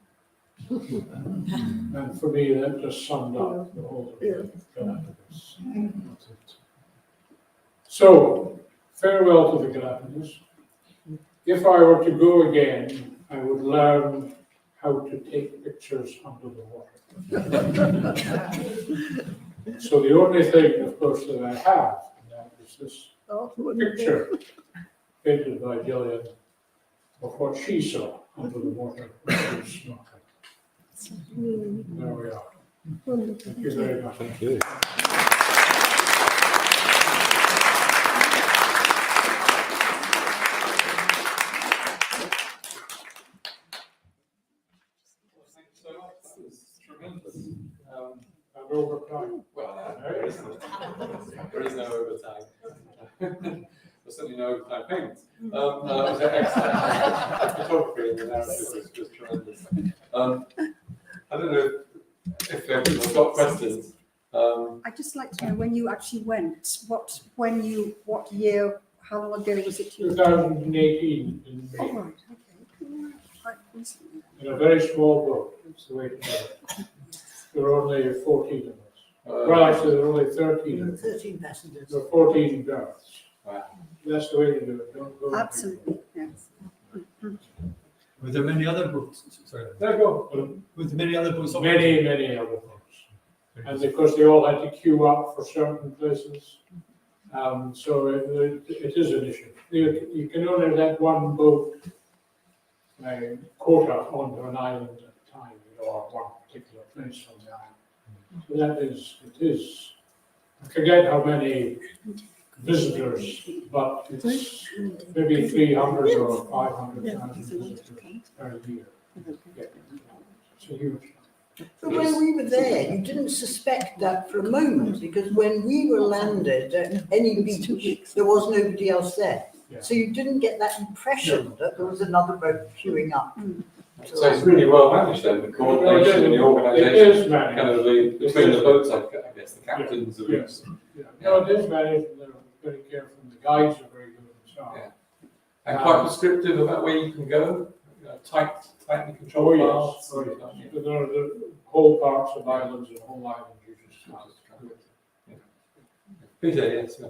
And for me, that just summed up the whole Galapagos. So, farewell to the Galapagos. If I were to go again, I would learn how to take pictures under the water. So the only thing, of course, that I have is this picture painted by Gillian of what she saw under the water when she was snorkeling. There we are. Thank you very much. Thank you. And overtime. Well, there is no overtime. There's certainly no overtime payments. No, that was excellent. The photography and the narrative was tremendous. I don't know if everyone's got questions. I'd just like to know when you actually went, what year, how long ago was it? 2018 in Oh, May. right, okay. Quite recently. In a very small boat. It's the way to do it. There were only 14 of us. Well, actually, there were only 13 of us. 13 passengers. There were 14 berths. Wow. That's the way to do it. Don't go. Absolutely, yes. Were there many other books? Sorry. There you go. Were there many other books? Many, many other books. And of course, they all had to queue up for certain places. So it is an issue. You can only let one boat quota onto an island at a time, or one particular place on the island. So it is. I forget how many visitors, but it's maybe 300 or 500,000 visitors per year. It's a huge. But when we were there, you didn't suspect that for a moment, because when we were landed at any beach, there was nobody else there. Yeah. So you didn't get that impression that there was another boat queuing up. So it's really well managed then, the coordination and the It organisation, is managed. kind of between the boats, I guess, the captains of each. Yeah. No, it is managed, and they're very careful, and the guides are very good and so on. Yeah. And quite prescriptive about where you can go, tightly controlled paths. Oh, yes. There are the whole parts of islands and whole islands you just can't. Peter, yes.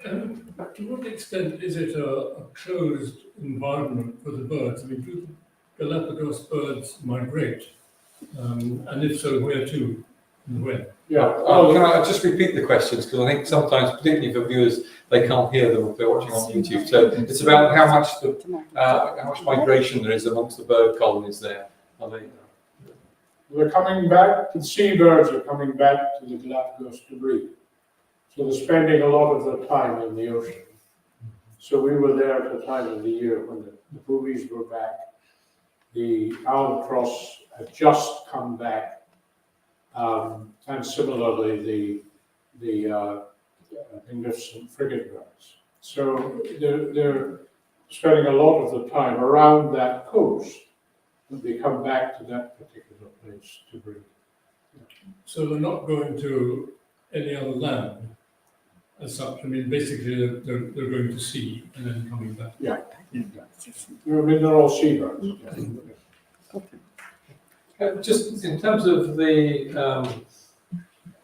To what extent is it a closed environment for the birds? I mean, do Galapagos birds migrate? And if so, where to and when? Yeah. Can I just repeat the questions? Because I think sometimes, particularly for viewers, they can't hear them if they're watching on YouTube. So it's about how much migration there is amongst the bird colonies there. Are they? They're coming back, the seabirds are coming back to the Galapagos to breed. So they're spending a lot of their time in the ocean. So we were there at the time of the year when the boobies were back. The albatross had just come back. And similarly, the magnificent frigate birds. So they're spending a lot of the time around that coast, but they come back to that particular place to breed. So they're not going to any other land as such. I mean, basically they're going to sea and then coming back. Yeah. I mean, they're all seabirds. Just in terms of the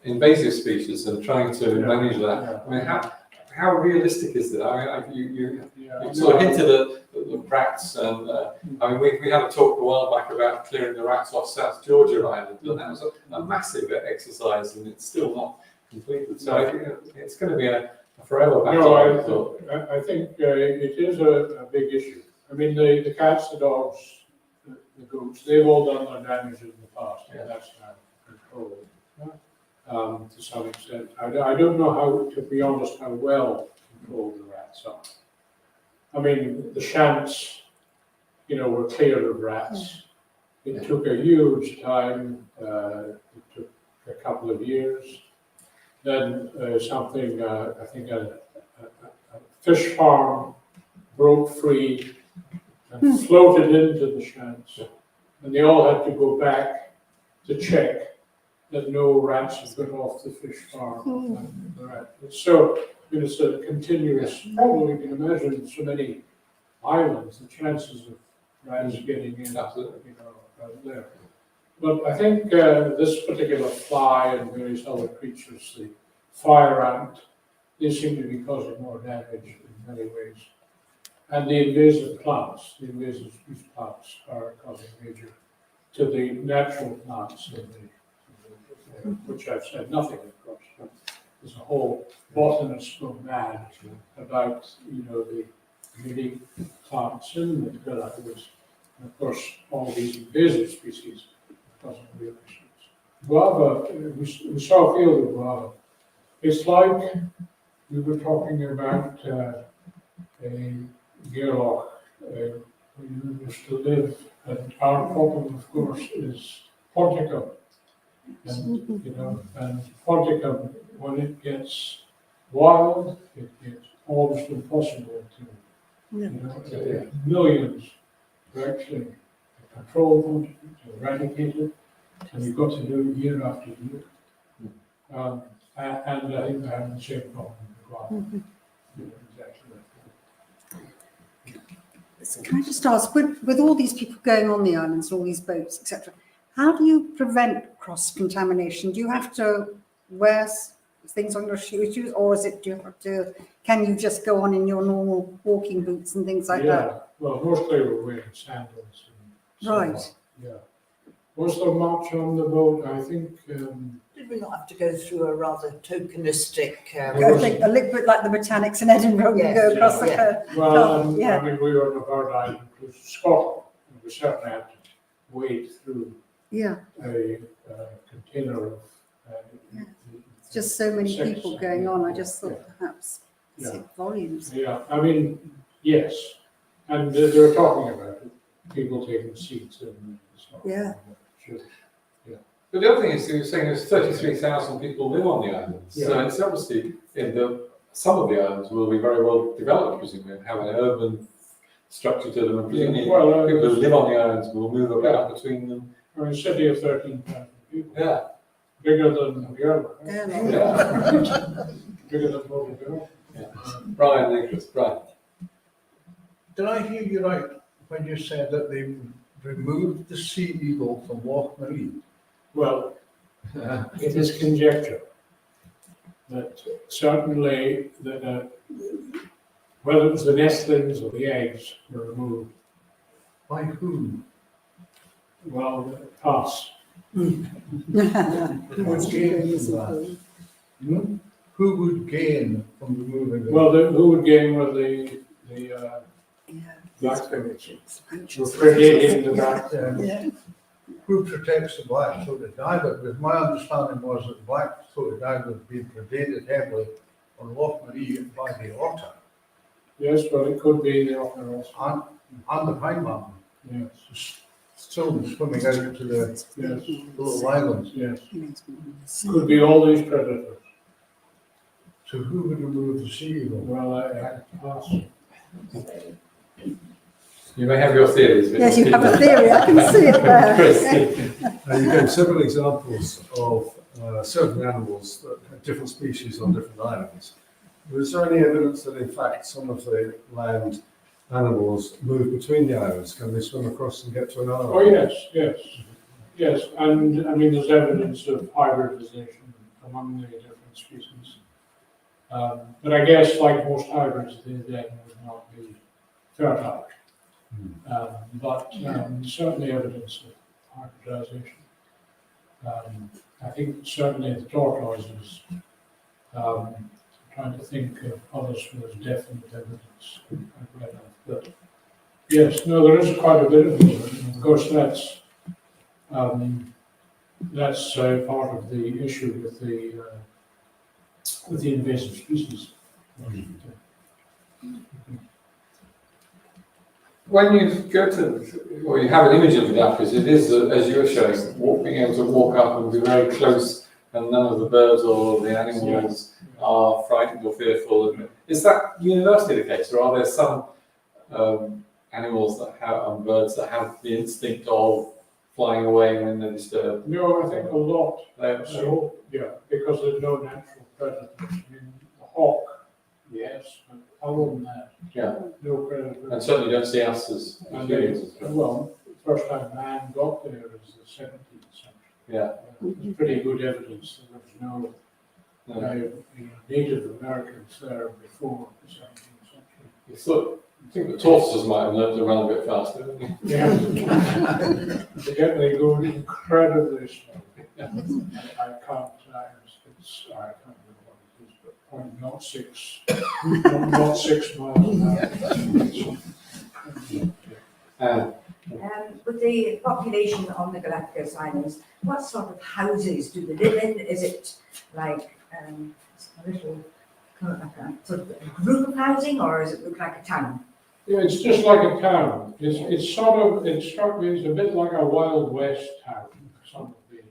invasive species and trying to manage that, I mean, how realistic is that? I mean, you sort of hinted at the rats, and I mean, we had a talk a while back about clearing the rats off South Georgia Island, and that was a massive exercise, and it's still not completed. So I think it's going to be a forever battle. No, I think it is a big issue. I mean, the cats, the dogs, the goats, they've all done their damage in the past, and that's now controlled. to some extent. I don't know how, to be honest, how well controlled the rats are. I mean, the shants, were clear of rats. It took a huge time. It took a couple of years. Then I think a fish farm broke free and floated into the shants. And they all had to go back to check that no rats had got off the fish farm. So it's a continuous, probably you can imagine so many islands, the chances of rats getting in, out there. But I think this particular fly and various other creatures, the fire ant, they seem to be causing more damage in many ways. And the invasive species plants are causing major to the natural plants, which I've said nothing, of course. But there's a whole botanist go mad about, the unique plants in the Galapagos. And of course, all these invasive species causing real issues. Guava, we saw a field of guava. It's like we were talking about a Gairloch, we used to live, and our problem, of course, is ponticum. And, and ponticum, when it gets wild, it gets almost impossible to, millions to actually control ponticum, to eradicate it, and you've got to do it year after year. And I think I have the same problem with guava. Exactly. Can I just ask, with all these people going on the islands, all these boats, etc., how do you prevent cross-contamination? Do you have to wear things on your shoes, or can you just go on in your normal walking boots and things like that? Yeah, well, mostly we're wearing sandals. And so Right. on. Yeah. Was there much on the boat? I think. Did we not have to go through a rather tokenistic? I think a little bit like the Botanics in Edinburgh, you Yes, go across the yeah. coast. Well, yeah. I mean, we were on a bird island, close to Scotland, and we certainly had to wade through Yeah, a container of. Yeah. just so many Six, people going on. I just thought yeah. perhaps Yeah. volumes. Yeah, I mean, yes, and they were talking about it, people taking seats and stuff. Yeah. Sure. But the other thing is, you were saying there's 33,000 people live on the islands. So Yeah. it's obviously some of the islands will be very well developed, presumably, and have an urban structure to them. And presumably, Well, people who live on the islands will move about between them. We're a city of 13,000 people, Yeah. bigger than Gairloch. Yeah. Bigger than Portugal. Brian Nicholas, Brian. Did I hear you right when you said that they removed the sea eagle from Loch Maree? Well, it is conjecture that certainly whether it was the nestlings or the eggs were removed. By whom? Well, us. Who would gain from that? Hmm? Who would gain from removing them? Well, who would gain were the blackfins were predating the black. Yeah. Who protects the black-throated diver? Because my understanding was that the black-throated diver had been predated heavily on Loch Maree by the otter Yes, well, it could be the otter also. and the pine mountain. Yes, Still swimming out to the yes, little islands. yes. Could be all these predators. So who would remove the sea eagle? Well, I pass. You may have your theories. but Yes, you have a theory. I can see it there. Chris. You gave several examples of certain animals, different species on different islands. Was there any evidence that in fact some of the land animals move between the islands? Can they swim across and get to another Oh, island? yes. And I mean, there's evidence of hybridization among the different species. But I guess, like most hybrids, they then would not be fertile. But certainly evidence of hybridization. I think certainly the tortoises. Trying to think of others where there's definite evidence I've read of. But yes, no, there is quite a bit of it. And of course, that's that's part of the issue with the invasive species. When you go to, or you have an image of the Galapagos, it is, as you were showing, being able to walk up and be very close, and none of the birds or the animals are frightened or fearful. Is that universally the case, or are there some animals that have, and birds that have the instinct of flying away when they're disturbed? No, I think a lot. So, Yeah, because there's no natural predators. I mean, the hawk, yes, but other than that, yeah, no predators. and certainly don't see us as And humans. well, the first time man got there was the 17th century. Yeah. There's pretty good evidence that there was no Native Americans there before the 17th century. You thought, I think the tortoises might have learned to run a bit faster, didn't you? Yeah. Again, they go incredibly slow. I can't remember what it is, but not 6 miles an hour. With the population on the Galapagos Islands, what sort of houses do they live in? Is it like a little kind of like a sort of a group of housing, or does it look like a town? Yeah, it's just like a town. It's sort of, it struck me as a bit like a Wild West town, some of the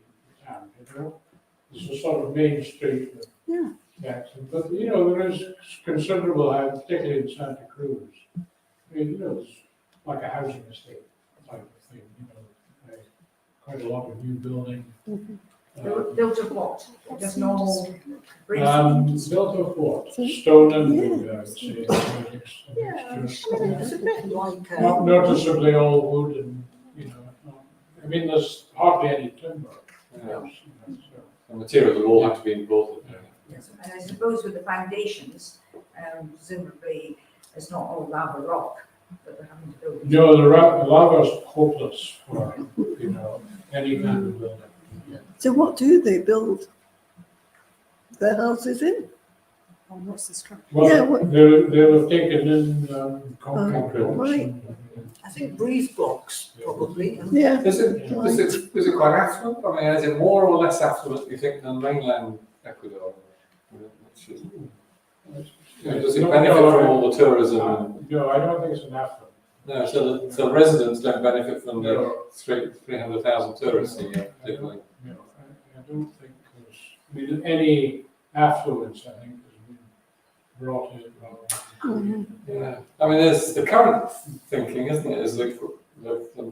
town, you know? It's a sort of main street. Yeah. Jackson, but there is considerable house, particularly in Santa Cruz. I mean, it's like a housing estate type of thing, quite a lot of new building. Built of what? Just normal bricks? Built of what? Stone and wood, I would say. It's a bit like, Not noticeably all wood and, I mean, there's hardly any timber. Yeah. So. The materials will all have to be imported. Yes, and I suppose with the foundations, presumably it's not all lava rock that they're having to build. No, the lava is hopeless for, any kind of building. Yeah. So what do they build their houses in? Or what's the structure? Well, Yeah, what- they'll have taken in concrete blocks. right. I think breeze blocks probably. Yeah, Is it quite affluent? I mean, is it more or less affluent, you think, than mainland Ecuador? Does it benefit from all the tourism? No, I don't think it's an affluent. No, so residents don't benefit from the 300,000 tourists a year, particularly. No, I don't think there's, any affluence, I think, has been brought in. Yeah, I mean, there's the current thinking, isn't it, is the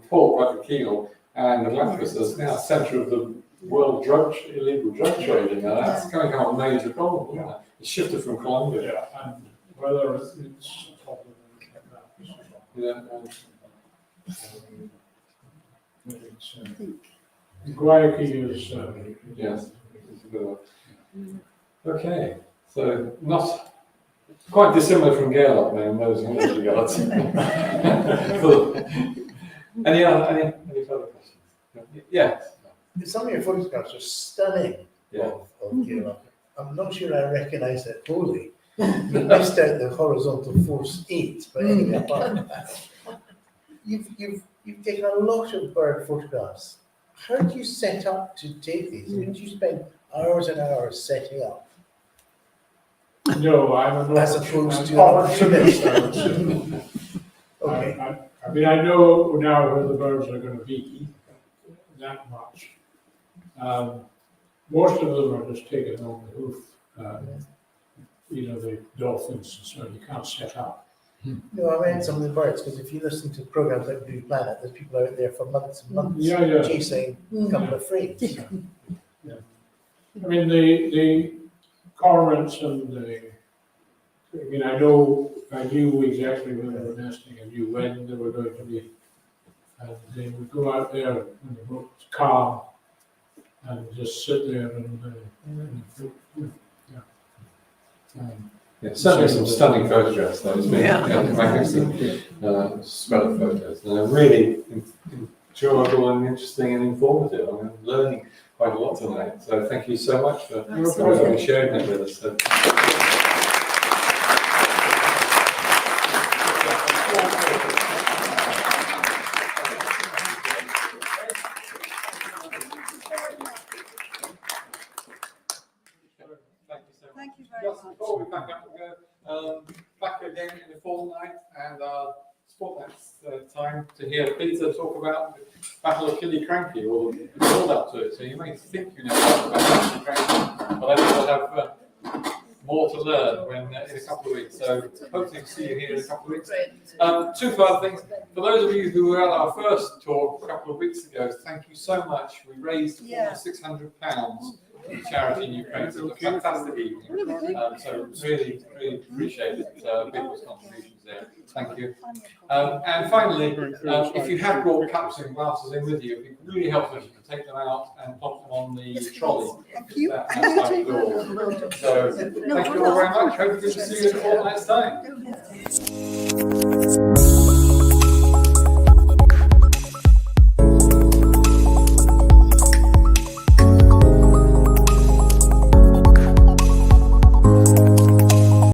port, Guayaquil, and the Galapagos is now a centre of the world illegal drug trading, and that's going to become a major problem, isn't it? It's shifted from Colombia. Yeah, and whether it's a problem like that. Yeah, But it's, Guayaquil is, yes. It's a good one. Okay, so not quite dissimilar from Gairloch now in those regards. Cool. Any further questions? Yeah. Some of your photographs are stunning Yeah. of Gairloch. I'm not sure I recognise it wholly. You missed out the horizontal force 8, but anyway, apart from that, you've taken a lot of bird photographs. How do you set up to take these? I mean, do you spend hours and hours setting up? no, I'm As opposed to opportunist. Okay. I mean, I know now where the birds are going to be, that much. Most of them are just taken on the hoof. The dolphins, so you can't set up. No, I meant some of the birds, because if you listen to programs like Blue Planet, there's people out there for months and months Yeah. chasing a couple of frames. Yeah. I mean, the cormorants and I knew exactly where they were nesting, I knew when they were going to be. And they would go out there when the boat was calm and just sit there Yeah, certainly some stunning photographs, though. It's been Yeah. magnificent spread of photos. And they're really enjoyable and interesting and informative. I'm learning quite a lot tonight. So thank you so much for sharing that with us. So, before we back up, we'll go back again in a fortnight and sport that time to hear Peter talk about the Battle of Killiecrankie or the build up to it. So you may think you know about Killiecrankie, but I think we'll have more to learn when in a couple of weeks. So hopefully see you here in a couple of weeks. Two further things. For those of you who were at our first talk a couple of weeks ago, thank you so much. We raised almost £600 for charity in Ukraine. It was a fantastic evening. So really, really appreciate it. People's contributions there. Thank you. And finally, if you have brought cups and glasses in with you, it'd be really helpful if you could take them out and pop them on the trolley. Thank you. So thank you all very much. Hope to see you in a fortnight's time.